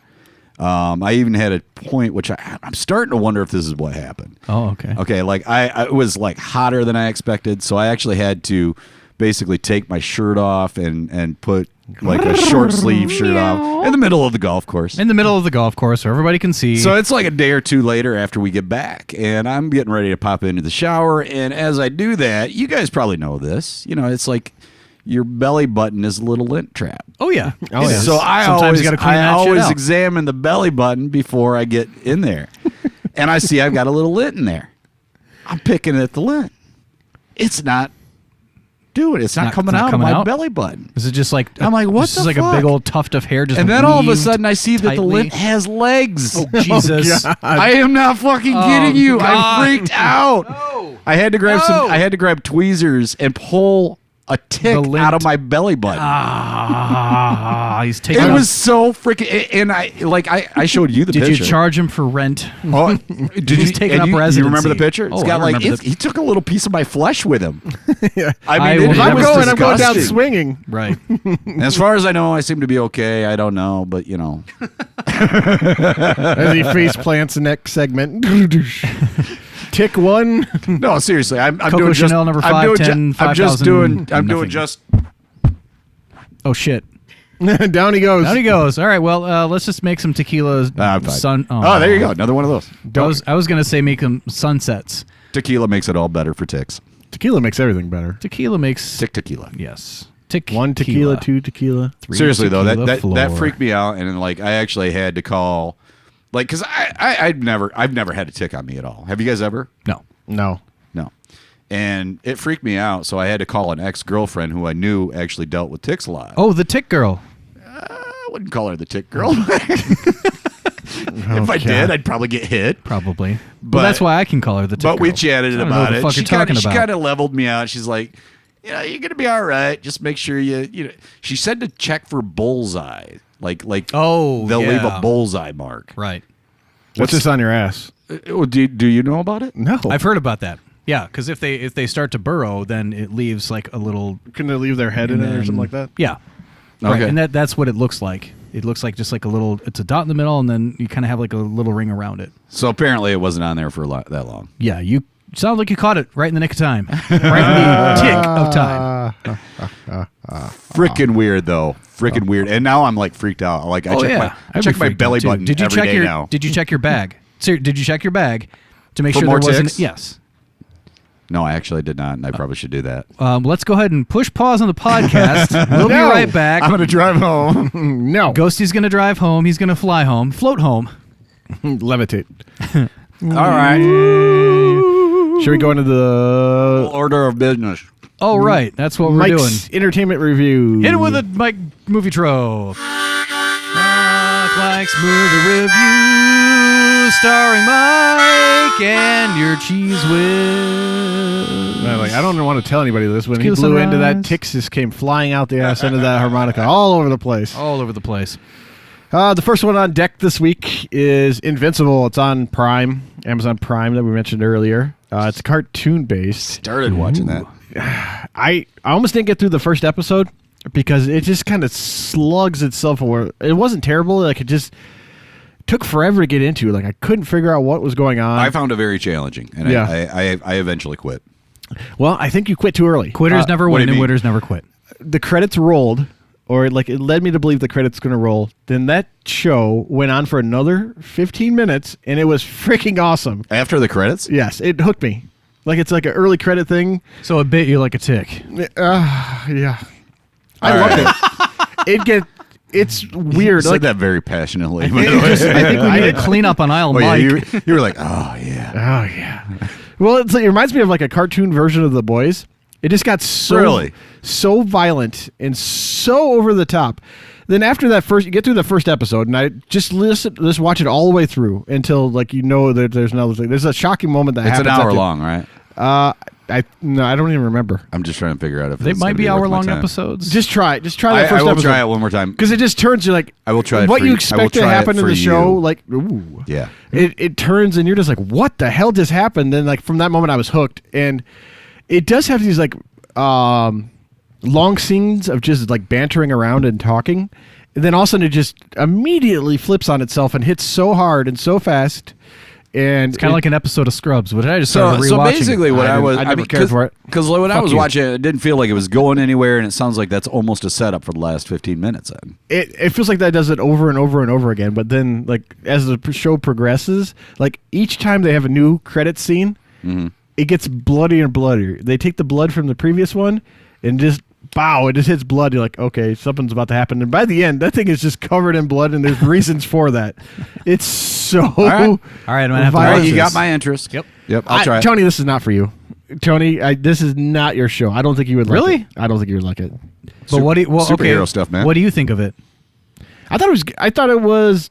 I even had a point which I'm starting to wonder if this is what happened. Oh, okay. Okay, I it was hotter than I expected, so I actually had to basically take my shirt off and put a short sleeve shirt on in the middle of the golf course. In the middle of the golf course, so everybody can see. So it's a day or two later after we get back, and I'm getting ready to pop into the shower. And as I do that, you guys probably know this. It's your belly button is a little lint trap. Oh yeah. Oh, yeah. So I Sometimes always, you gotta clean I that shit always out. examine the belly button before I get in there, and I see I've got a little lint in there. I'm picking at the lint. It's not doing it. It's not coming out of my belly button. Is it just I'm like, what This is the like a fuck? big old tuft of hair just. And then all of a weaved sudden I see that the tightly. lint has legs. Oh Jesus! I am not fucking kidding you. God. I freaked out. I had to grab I had to grab tweezers and pull a tick The lint. out of my belly button. He's taking. It was so freaking, and I showed you the Did picture. you charge him for rent? Oh, did He's you taking and up you residency. remember the picture? It's Oh, got I like remember he took a little piece of my flesh with him. I I will mean, never- I'm was going down disgusting. swinging. Right. As far as I know, I seem to be okay. I don't know, but you know, As he face plants the next segment. Tick one. no, seriously, I'm Coco doing just Chanel number I'm doing 510, I'm just 5,000, doing I'm nothing. doing just. Oh shit. Down he goes. Down he goes. All right. Well, let's just make some tequila. I'm fine. Sun. Oh, there you go, another one of those. I was gonna say make them sunsets. Tequila makes it all better for ticks. Tequila makes everything better. Tequila makes Tick tequila. yes. One tequila, two tequila. Three Seriously though, tequila that floor. freaked me out, and then like I actually had to call, like, because I've never had a tick on me at all. Have you guys ever? No. No. No. And it freaked me out, so I had to call an ex-girlfriend who I knew actually dealt with ticks a lot. Oh, the tick girl. I wouldn't call her the tick girl. If I did, I'd probably get hit. Probably. But- Well, that's why I can call her the tick But girl. we chatted I don't know about what the it. fuck She you're talking she about. kind of leveled me out. She's like, you're gonna be all right. Just make sure you know. She said to check for bullseye, like Oh, they'll leave yeah. a bullseye mark. Right. What's this on your ass? Do you know about it? No. I've heard about that. Yeah, because if they start to burrow, then it leaves like a little. Can they leave their head in it or then- something like that? Yeah. Right, Okay. and that's what it looks like. It looks like just like a little. It's a dot in the middle, and then you kind of have like a little ring around it. So apparently it wasn't on there for that long. Yeah, you sound like you caught it right in the nick of time, right in the tick of time. Freaking weird though. Freaking weird. And now I'm like freaked out. Like I I'd check be my freaked belly out, too. button Did you every check day your now. Did you check your bag? Sir, did you check your bag to make For sure more there wasn't? ticks? Yes. No, I actually did not, and I probably should do that. Let's go ahead and push pause on the podcast. We'll be No. right back. I'm going to drive home. No. Ghosty's gonna drive home. He's gonna fly home, float home. Levitate. All right. Should we go into the Order of business. Oh right, that's what we're Mike's doing. entertainment review? Hit it with a Mike movie trope. Mike's movie review, starring Mike and your cheese whiz. I don't want to tell anybody this. When he Tequila blew into that, sunrise. ticks just came flying out the ass end of that harmonica all over the place. All over the place. The first one on deck this week is Invincible. It's on Prime, Amazon Prime that we mentioned earlier. It's cartoon based. Started watching that. I almost didn't get through the first episode because it just kind of slugs itself away. It wasn't terrible. Like it just took forever to get into. Like I couldn't figure out what was going on. I found it very challenging, and Yeah. I eventually quit. Well, I think you quit too early. Quitters never what do win, you and mean? winners never quit. The credits rolled, or like it led me to believe the credits going to roll. Then that show went on for another 15 minutes, and it was freaking awesome. After the credits? Yes, it hooked me. Like it's like an early credit thing. So it bit you like a tick. Yeah, I All loved it. It's weird. You Like said that very passionately. I think we need to clean up on aisle Oh, yeah, Mike. you were like, oh, yeah. oh yeah. Well, it reminds me of like a cartoon version of The Boys. It just got so violent and so over the top. Then after that you get through the first episode, and I just watch it all the way through until like that there's another thing. There's a shocking moment that It's happens. an hour after- long, right? I don't even remember. I'm just trying to figure out if They it's might gonna be worth my hour-long time. episodes. Just try that first I will episode. try it one more time. Because it just turns you like I will try it what for you you. I will expect to try it happen in for the show. you. Like ooh, Yeah. it turns and you're just like, what the hell just happened? Then like from that moment I was hooked, and it does have these like long scenes of just like bantering around and talking, and then all of a sudden it just immediately flips on itself and hits so hard and so fast. And It's kind of like an episode of Scrubs, but I just So started rewatching basically, it. what I never cared for it. Because when I Fuck was you. watching it, it didn't feel like it was going anywhere, and it sounds like that's almost a setup for the last 15 minutes. Then it feels like that does it over and over and over again. But then, like as the show progresses, like each time they have a new credit scene, it gets bloodier and bloodier. They take the blood from the previous one and just it just hits blood. You're like, okay, something's about to happen. And by the end, that thing is just covered in blood, and there's reasons for that. It's so All right, I'm gonna have to all right, watch you got this. my interest. Yep. I'll try. it. Tony, this is not for you. Tony, this is not your show. I don't think you would like Really? it. I don't think you would like it. But what do you, superhero okay, stuff, man. What do you think of it? I thought it was.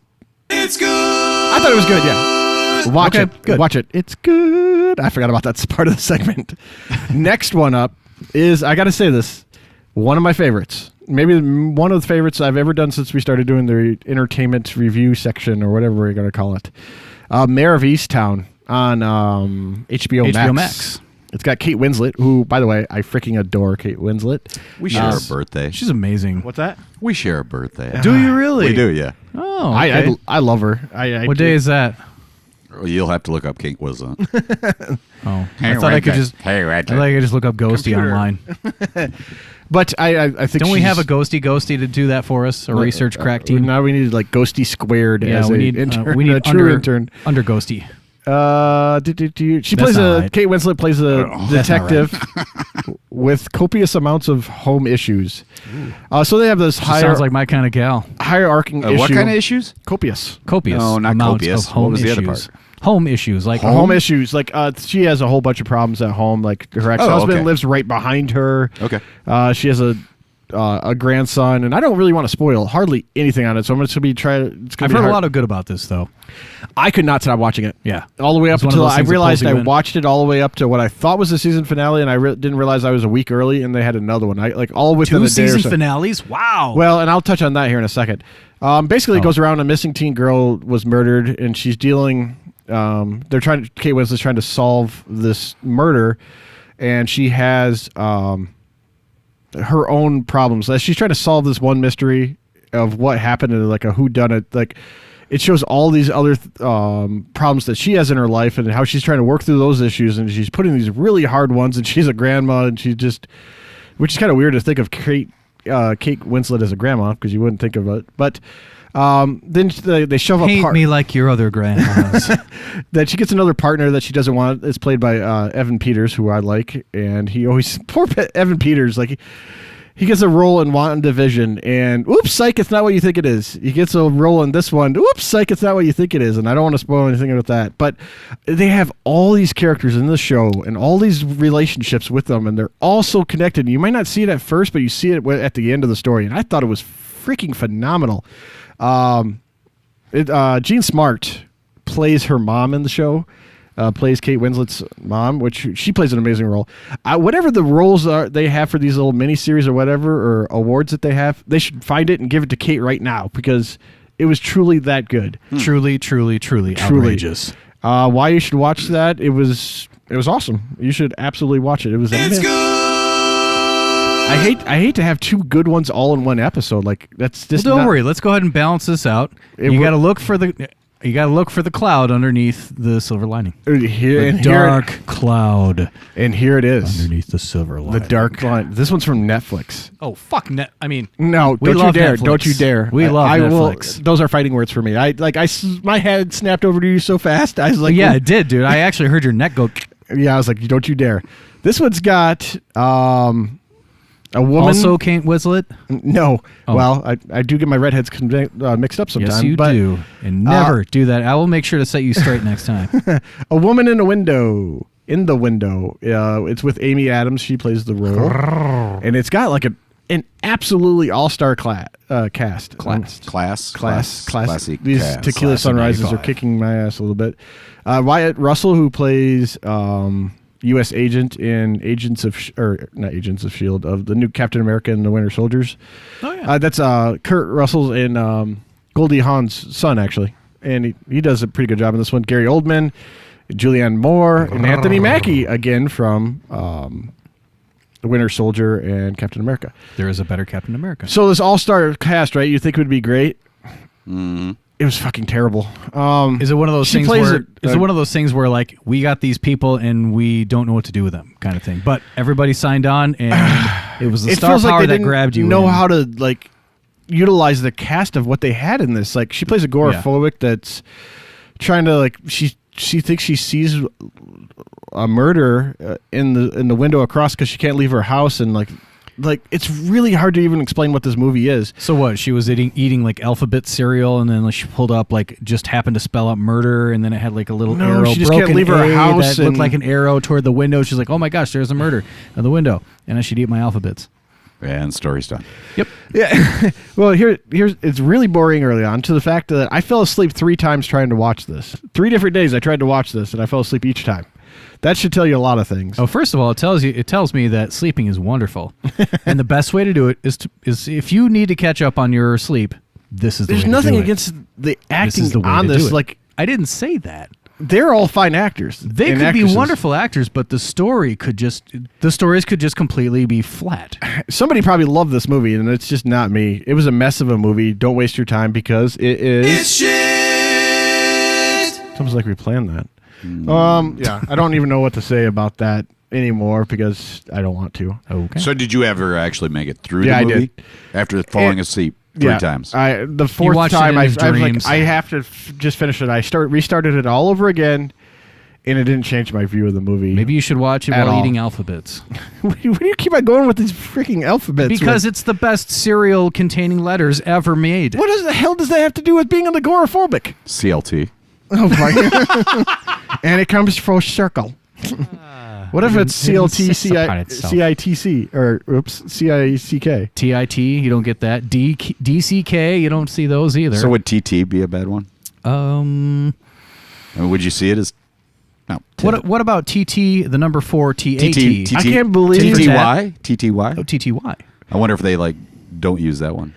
It's good. I thought it was good. Yeah. Watch Okay, it. good. Watch it. It's good. I forgot about that part of the segment. Next one up is I got to say this. One of my favorites. Maybe one of the favorites I've ever done since we started doing the entertainment review section or whatever we're going to call it. Mayor of Easttown on HBO Max. It's got Kate Winslet, who, by the way, I freaking adore Kate Winslet. We share a birthday. She's amazing. What's that? We share a birthday. Do you really? We do, yeah. Oh, okay. I love her. What day is that? You'll have to look up Kate Winslet. Oh, I thought I could just. I thought I could just look up Ghosty Computer. online. But I think Don't we she's- have a Ghosty to do that for us? A research crack team. Now we need like Ghosty squared Yeah, as we a need intern, we need a true intern. under Ghosty. She That's plays not right. Kate Winslet plays a That's not detective with copious amounts of home issues. So they have this Sounds like my kind of gal. hierarching issue. What kind of issues? Copious. Copious. No, not amounts copious. Of home What was the issues. other part? Home issues, like Home issues. Like she has a whole bunch of problems at home. Like her ex-husband okay. lives right behind her. Okay. She has a grandson, and I don't really want to spoil hardly anything on it, so I'm just gonna be trying. I've heard a lot of good about this, though. I could not stop watching it. Yeah. all the way up It's one of until those I things that realized pulls you I in. watched it all the way up to what I thought was the season finale, and I didn't realize I was a week early, and they had another one. I like all within Two a day or season so. finales. Wow. Well, and I'll touch on that here in a second. Basically, it goes around a missing teen girl was murdered, and she's dealing. Kate Winslet's trying to solve this murder, and she has her own problems. As she's trying to solve this one mystery of what happened and like a whodunit, like it shows all these other problems that she has in her life and how she's trying to work through those issues, and she's putting these really hard ones, and she's a grandma, and she just, which is kind of weird to think of Kate Winslet as a grandma because you wouldn't think of it, but then they shove Hate a part me like your other grandmas. that she gets another partner that she doesn't want. It's played by Evan Peters, who I like, and he always Evan Peters, like he gets a role in WandaVision, and oops, psych, it's not what you think it is. He gets a role in this one. Oops, psych, it's not what you think it is. And I don't want to spoil anything about that, but they have all these characters in the show and all these relationships with them, and they're all so connected. You might not see it at first, but you see it at the end of the story, and I thought it was freaking phenomenal. Jean Smart plays her mom in the show, plays Kate Winslet's mom, which she plays an amazing role. Whatever the roles are they have for these little miniseries or whatever, or awards that they have, they should find it and give it to Kate right now because it was truly that good. Truly outrageous. Why you should watch that? It was awesome. You should absolutely watch it. It was amazing. I hate to have two good ones all in one episode. Like that's just Well, don't worry. Let's go ahead and balance this out. You got to look for the cloud underneath the silver lining. Dark cloud and here it is. underneath the silver lining. The dark line. This one's from Netflix. Oh fuck! I mean, No, we don't you love dare! Netflix. Don't you dare! We love I will- Netflix. those are fighting words for me. My head snapped over to you so fast. I was like, yeah, it did, dude. I actually heard your neck go. yeah. I was like, don't you dare! This one's got a woman. Also, Kate Winslet. No. Oh. Well, I do get my redheads mixed up sometimes. Yes, you but do, and never do that. I will make sure to set you straight next time. A woman in a window. In the window. It's with Amy Adams. She plays the role, and it's got like an absolutely all-star cast. Classic These cast. Tequila Class of Sunrises are 95. kicking my ass a little bit. Wyatt Russell, who plays U.S. agent in not Agents of S.H.I.E.L.D., of the new Captain America and the Winter Soldiers. Oh yeah. That's Kurt Russell's and Goldie Hawn's son, actually. And he does a pretty good job in this one. Gary Oldman, Julianne Moore, and Anthony Mackie, again from the Winter Soldier and Captain America. There is a better Captain America. So this all-star cast, right, you think would be great? Mm-hmm. It was fucking terrible. Is it one of those she things plays where it- is it one of those things where like we got these people and we don't know what to do with them kind of thing? But everybody signed on and it was the it star feels power like they that didn't grabbed you. know in. how to like utilize the cast of what they had in this. Like she plays agoraphobic that's trying to like she thinks she sees a murder in the window across because she can't leave her house, and like it's really hard to even explain what this movie is. So what? She was eating like alphabet cereal, and then like, she pulled up like just happened to spell out murder, and then it had like a little No, arrow. she just can't broken leave her A house that looked and- like an arrow toward the window. She's like, oh my gosh, there's a murder at the window, and I should eat my alphabets. And story's done. Yep. Yeah. Well, here's it's really boring early on to the fact that I fell asleep 3 times trying to watch this. 3 different days I tried to watch this, and I fell asleep each time. That should tell you a lot of things. Oh, first of all, it tells me that sleeping is wonderful, and the best way to do it is if you need to catch up on your sleep. This is the There's way nothing to do against the acting the way on to do this. it. Like, I didn't say that. they're all fine actors. They and could be actresses. wonderful actors, but the stories could just completely be flat. Somebody probably loved this movie, and it's just not me. It was a mess of a movie. Don't waste your time because it is. It's shit. Sounds like we planned that. Yeah, I don't even know what to say about that anymore because I don't want to. Okay. So did you ever actually make it through Yeah, the I movie? did. After falling asleep 3 times. The fourth watched it time, in his I was like, dreams. I have to just finish it. I restarted it all over again, and it didn't change my view of the movie. Maybe you should watch it At while all. eating alphabets. What do you keep on going with these freaking alphabets? Because it's the best cereal containing letters ever made. What the hell does that have to do with being agoraphobic? CLT. Oh my! And it comes full circle. What if it's CLT, CITC, or CICK? TIT, you don't get that. DCK, you don't see those either. So would TT be a bad one? I mean, would you see it as... No. What about TT, the number 4, TAT? TT. I can't believe TTY? TTY? Oh, TTY. I wonder if they don't use that one.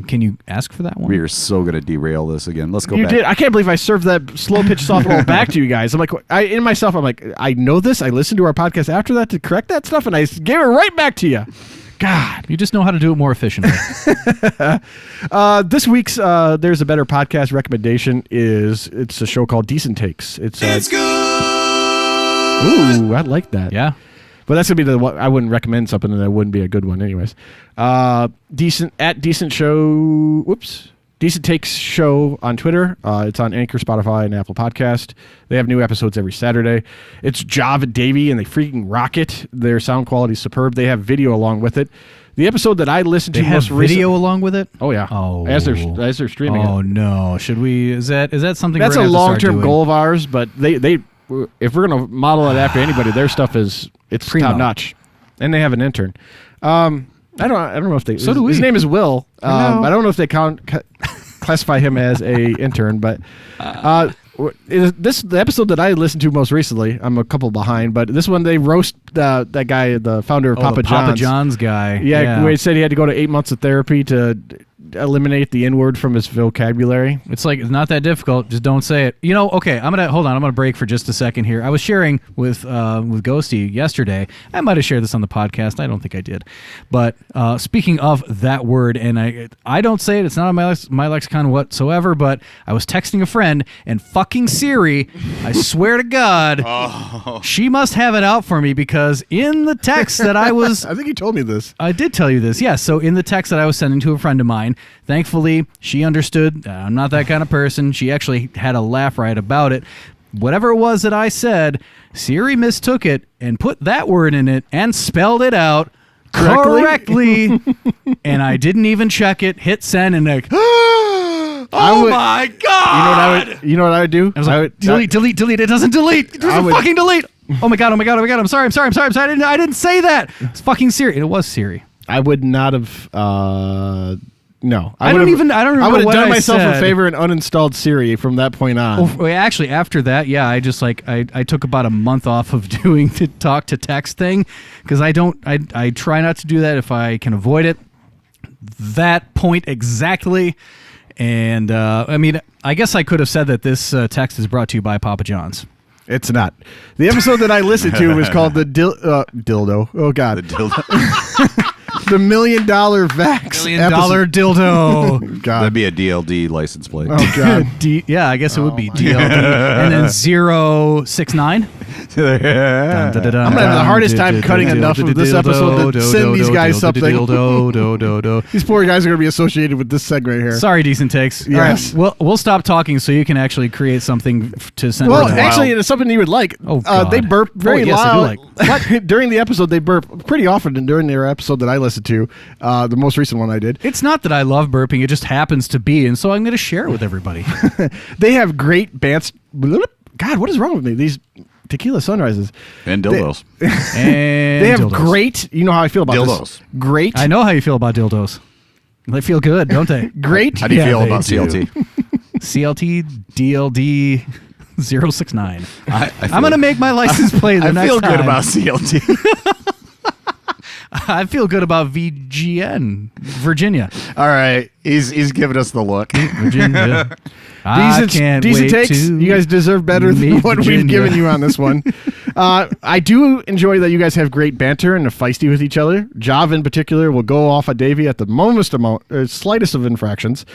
Can you ask for that one? We are so going to derail this again. Let's go You back. did. I can't believe I served that slow pitch softball back to you guys. I'm like, I'm like, I know this. I listened to our podcast after that to correct that stuff, and I gave it right back to you. God, you just know how to do it more efficiently. This week's There's a Better Podcast recommendation it's a show called Decent Takes. It's good. Ooh, I like that. Yeah. But that's gonna be I wouldn't recommend something that wouldn't be a good one, anyways. Decent Takes Show on Twitter. It's on Anchor, Spotify, and Apple Podcast. They have new episodes every Saturday. It's Jav and Davey, and they freaking rock it. Their sound quality is superb. They have video along with it. The episode that I listened to most recently. Video along with it? Oh yeah. Oh. As they're streaming. Oh it. no. Should we? Is that something? That's we're a gonna have to start long-term doing? goal of ours, but they if we're gonna model it after anybody, their stuff it's Primo. top notch, and they have an intern. I don't know if they. So do we. His name is Will. I don't know if they classify him as a intern, but the episode that I listened to most recently, I'm a couple behind, but this one they roast that guy, the founder of Papa the John's. Papa John's guy. Yeah, where he said he had to go to 8 months of therapy to eliminate the N-word from his vocabulary. It's like, it's not that difficult. Just don't say it. Okay, I'm gonna break for just a second here. I was sharing with Ghosty yesterday. I might have shared this on the podcast. I don't think I did. But speaking of that word, and I don't say it. It's not on my lexicon whatsoever. But I was texting a friend, and fucking Siri, I swear to God, she must have it out for me, because in the text that I was, I think you told me this. I did tell you this. Yeah. So in the text that I was sending to a friend of mine, thankfully she understood. I'm not that kind of person. She actually had a laugh right about it. Whatever it was that I said, Siri mistook it and put that word in it and spelled it out correctly. And I didn't even check it. Hit send and like, my God! You know what I would do? I was like, delete. It doesn't delete. It doesn't fucking delete. Oh my God. I'm sorry. I didn't say that. It's fucking Siri. It was Siri. I would not have. No, I don't even I would know have what done I myself a said. favor and uninstalled Siri from that point on. Well, actually, after that, yeah, I just I took about a month off of doing the talk to text thing, because I try not to do that if I can avoid it. That point exactly. And I mean, I guess I could have said that this text is brought to you by Papa John's. It's not. The episode that I listened to was called the dildo. Oh God, The dildo. the $1 million Vax. $1 million dildo. God. That'd be a DLD license plate. Oh God. Yeah, I guess it would be DLD. And then 069. I'm gonna have the hardest time cutting enough of this episode to send these guys something. These poor guys are going to be associated with this segment here. Sorry, Decent Takes. Yes. All right, we'll stop talking so you can actually create something to send. Well, to actually, it's something you would like. Oh, God. They burp very yes, loud. I do like. During the episode, they burp pretty often, and during their episode that I listened to, the most recent one I did. It's not that I love burping; it just happens to be, and so I'm going to share it with everybody. They have great bands. God, what is wrong with me? These tequila sunrises. And dildos. And They have dildos. great. You know how I feel about Dildos. this. Great. I know how you feel about dildos. They feel good, don't they? Great. How do you Yeah, feel they about do. CLT? CLT, DLD. 069. I I'm going to make my license plate the I next feel good time. about CLT. I feel good about VGN, Virginia. All right, he's giving us the look. Virginia. I can't decent wait takes. to You guys deserve better than meet what we've Virginia. given you on this one. I do enjoy that you guys have great banter and are feisty with each other. Jav in particular will go off at Davey at the slightest of infractions.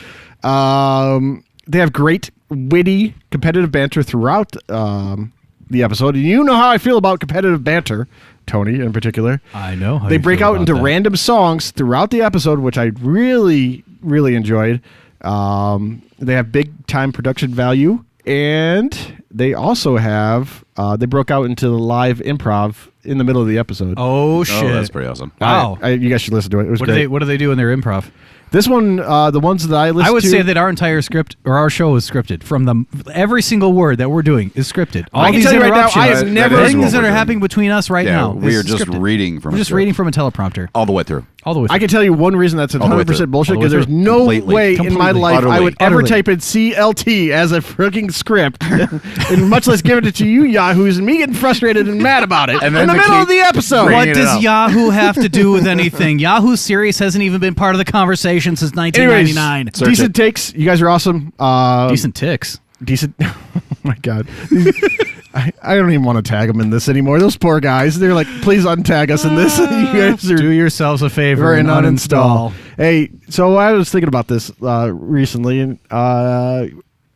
They have great, witty, competitive banter throughout the episode. And you know how I feel about competitive banter, Tony in particular. I know. How They you break feel out about into that. random songs throughout the episode, which I really, really enjoyed. They have big time production value, and they also have they broke out into live improv in the middle of the episode. Oh shit! Oh, that's pretty awesome. Wow. You guys should listen to it. It was great. What do they do in their improv? This one, the ones that I listened to, I would say that our entire script or our show is scripted. From every single word that we're doing is scripted. All I can these tell you right now, interruptions, I have never- That is things what that we're are doing. happening between us right Yeah, now. we is are just scripted. reading from We're a just script. reading from a teleprompter all the way through. all the way. I can tell you one reason that's All the way 100% through. bullshit, All the way because there's through. no Completely. way in my Completely. life I Utterly. would ever Utterly. type in CLT as a freaking script, and much less give it to you yahoos and me getting frustrated and mad about it And then in the to middle keep of the episode. bringing What it does up. Yahoo have to do with anything? Yahoo Serious hasn't even been part of the conversation since Anyways, 1999. Search decent it. takes. You guys are awesome. Decent ticks. Decent. Oh my god. I don't even want to tag them in this anymore. Those poor guys. They're like, please untag us in this. You guys are Do yourselves a favor and uninstall. Hey, so I was thinking about this recently, and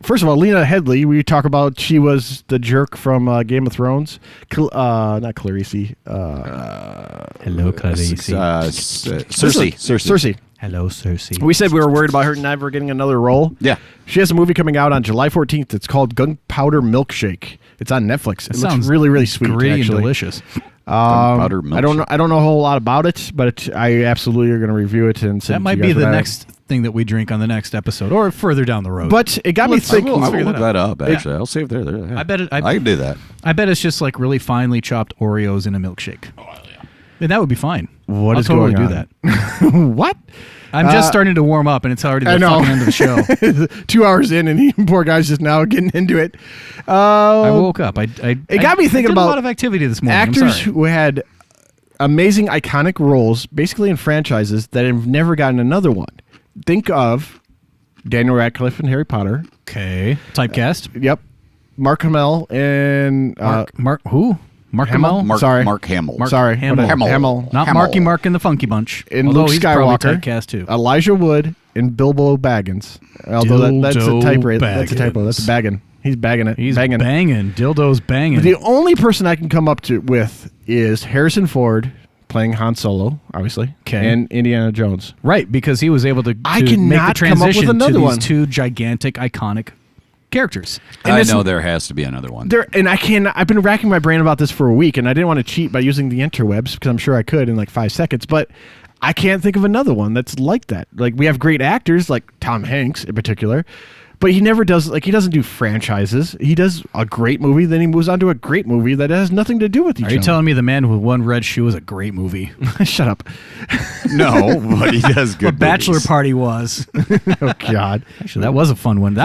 first of all, Lena Headey. We talk about she was the jerk from Game of Thrones. Not Clarice. Hello, Clarice. Cersei. Hello, Cersei. We said we were worried about her never getting another role. Yeah. She has a movie coming out on July 14th. It's called Gunpowder Milkshake. It's on Netflix. It looks sounds really, really sweet. Gritty actually. and delicious. Gunpowder I don't know. I don't know a whole lot about it, but I absolutely are going to review it and send That it to might you be guys the when I- next thing that we drink on the next episode, or further down the road. But it got me I thinking. will figure look that that up, actually. I'll see if they're there. Yeah. I bet it. I can do that. I bet it's just like really finely chopped Oreos in a milkshake. Oh yeah, and that would be fine. What I'll is totally going do on? that. What? I'm just starting to warm up, and it's already the I know. fucking end of the show. 2 hours in, and he, poor guy's just now getting into it. I woke up. It got me thinking did about a lot of activity this morning. I'm actors sorry. who had amazing, iconic roles, basically in franchises that have never gotten another one. Think of Daniel Radcliffe in Harry Potter. Okay, typecast. Yep. Mark Hamill and Mark who? Mark Hamill. Mark Hamill. Sorry, Hamill. Hamill. Not Hamill. Marky Mark in the Funky Bunch. And although Luke he's probably Skywalker, typecast too. Elijah Wood, and Bilbo Baggins. Although that's a Dildo type. That's a typo. Baggins. That's a bagging. He's bagging it. He's banging it. banging. Dildo's banging. The only person I can come up with is Harrison Ford playing Han Solo, obviously, Okay. and Indiana Jones. Right, because he was able to I make the cannot come up with transition to another these one. two gigantic, iconic characters. And I it's- know there has to be another one. I've been racking my brain about this for a week, and I didn't want to cheat by using the interwebs because I'm sure I could in like 5 seconds, but I can't think of another one that's like that. Like, we have great actors, like Tom Hanks in particular, but he never does, like, he doesn't do franchises. He does a great movie, then he moves on to a great movie that has nothing to do with each Are other. you telling me The Man with One Red Shoe is a great movie? Shut up. No, but he does good What Bachelor movies. Party was. Oh, God. Actually, that was a fun one.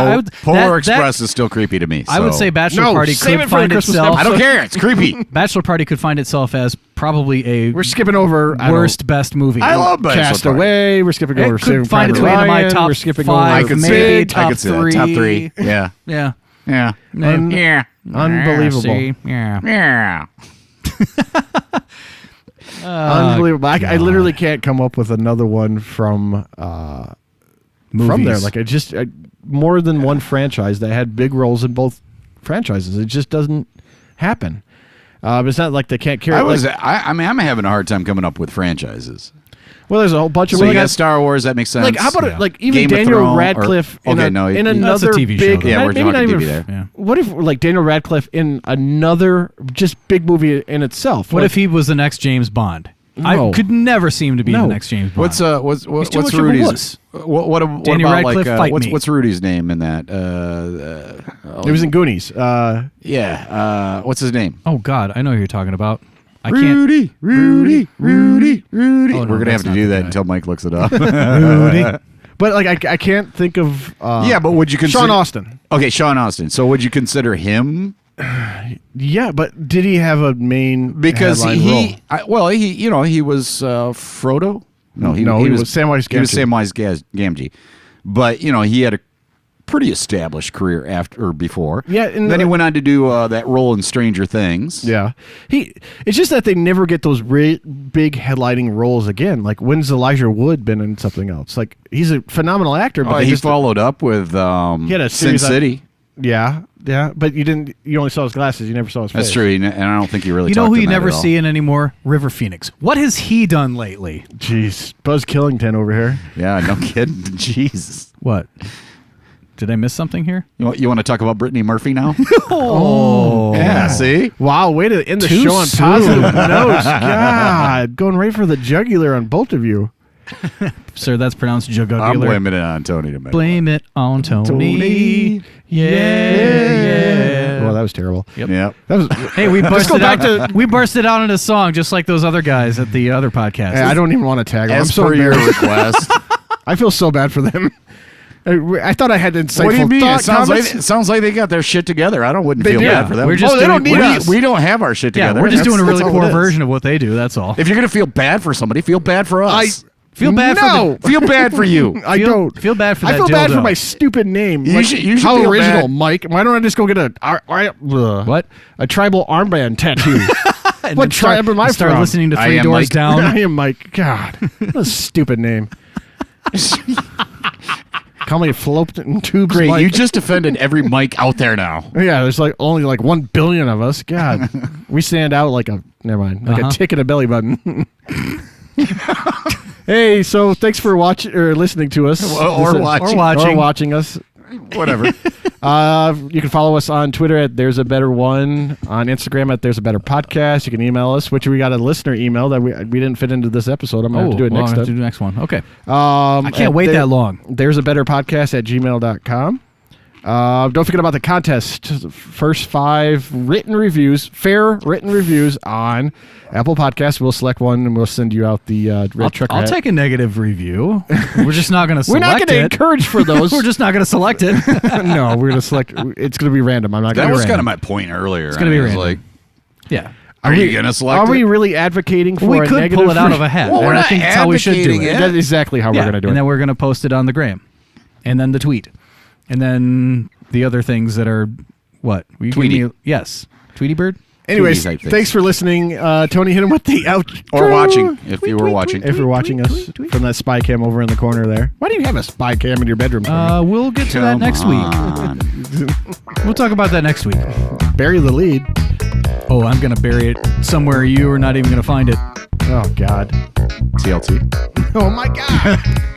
Polar Express is still creepy to me. I would so- say Bachelor No, Party save could it for the find Christmas itself. I don't care. It's creepy. Bachelor Party could find itself as probably a We're skipping over I don't- worst best movie. I love Bachelor Cast Party. Away. We're skipping over It Saving could find its Private way into my Ryan. top We're skipping five, over I could see maybe it. I top could see that. three. Top three. Yeah. Yeah. Yeah. Yeah. Unbelievable. See? Yeah. Yeah. Unbelievable. I literally can't come up with another one from there. Movies. Like, more than one franchise that had big roles in both franchises. It just doesn't happen. It's not like they can't carry. I mean, I'm having a hard time coming up with franchises. Well, there's a whole bunch of. So you like, got Star Wars. That makes sense. like, how about Yeah. it? Like, even Game of Daniel Thrones, Radcliffe or- in, okay, a, no, in that's a another TV show, big. though. Yeah, we're maybe talking not TV even. there. Yeah. What if like Daniel Radcliffe in another just big movie in itself? What Like, if he was the next James Bond? No. I could never see him to be No. the next James Bond. What's too what's much of a Rudy's? wuss. What Daniel about Radcliffe, like fight me. what's Rudy's name in that? He was in Goonies. Yeah. What's his name? Oh God, I know who you're talking about. I can't. Rudy. Oh, no, We're gonna have that's to not do the that guy. until Mike looks it up. Rudy. But like I can't think of. Yeah, but would you consider Sean Austin? Okay, Sean Austin. So would you consider him? Yeah, but did he have a main? Because headline role? he was Frodo. No, he was Samwise Gamgee. He was Samwise Gamgee, but he had a pretty established career after or before. Yeah, and then he went on to do that role in Stranger Things. Yeah, it's just that they never get those big headlining roles again. Like, when's Elijah Wood been in something else? Like, he's a phenomenal actor, but He followed up with he had a Sin series City. Yeah, but you only saw his glasses. You never saw his face. That's true, and I don't think he really. You know talked who in you that never at all. see in anymore? River Phoenix. What has he done lately? Jeez, Buzz Killington over here. Yeah, no kidding. Jesus. What? Did I miss something here? You want to talk about Brittany Murphy now? Oh. Yeah, see? Wow, way to end the Too show on soon. positive notes. God, going right for the jugular on both of you. Sir, that's pronounced jugular. I'm blaming it on Tony to make Blame it on Tony. Tony. Yeah. Well, that was terrible. Yep. That was. Hey, we Let's go bursted back out. to. We bursted out in a song just like those other guys at the other podcast. Hey, I don't even want to tag them. I'm As so per your embarrassed. request. I feel so bad for them. I thought I had insightful What do you mean? thought, It sounds like they got their shit together. I wouldn't They feel do. bad for them. We're just they don't doing- need we're- us. We don't have our shit Yeah, together. we're just doing a really That's all poor it is. version of what they do. That's all. If you're gonna feel bad for somebody, feel bad for us. Feel bad No. Feel bad for you. I don't. Feel bad for that I feel bad dildo. for my stupid name. You should how feel original, bad. Mike. Why don't I just go get What? a tribal armband tattoo? And What then start- tribe am I start from? listening to I Three am Doors Mike. Down. I am Mike. God, what a stupid name. Call me fallopian tubes. Great. Mike. You just offended every Mike out there now. Yeah, there's only 1 billion of us. God, we stand out like a a tick in a belly button. Hey, so thanks for watching or listening to us, Or watching us. Whatever. You can follow us on Twitter at There's a Better One, on Instagram at There's a Better Podcast. You can email us, which we got a listener email that we didn't fit into this episode. I'm going to have to do it next I'll have to time. do the next one. Okay. I can't wait that long. There's a Better Podcast at gmail.com. Don't forget about the contest. First 5 fair written reviews on Apple Podcasts. We'll select one and we'll send you out the red trucker I'll hat. take a negative review. We're just not going to We're select not going to it. encourage for those. We're just not going to select it. No, we're going to select. It's going to be random. I'm not going That to was be kind of random. my point earlier. It's gonna be random. like, Yeah. are you going to select Are it? we really advocating for We a could negative? pull it out of a hat. Well, we're and I not think that's how we should do advocating it. it. That's exactly how we're going to do and it. then we're going to post it on the gram. And then the tweet. And then the other things that are what? Tweety. Yes. Tweety Bird? Anyways, Tweety type things. thanks for listening. Tony, hit him with the outro. Or watching, if you were watching. If you're watching us from that spy cam over in the corner there. Why do you have a spy cam in your bedroom? Tony? We'll get to that Come next on. week. We'll talk about that next week. Bury the lead. Oh, I'm going to bury it somewhere you are not even going to find it. Oh, God. TLT. Oh, my God.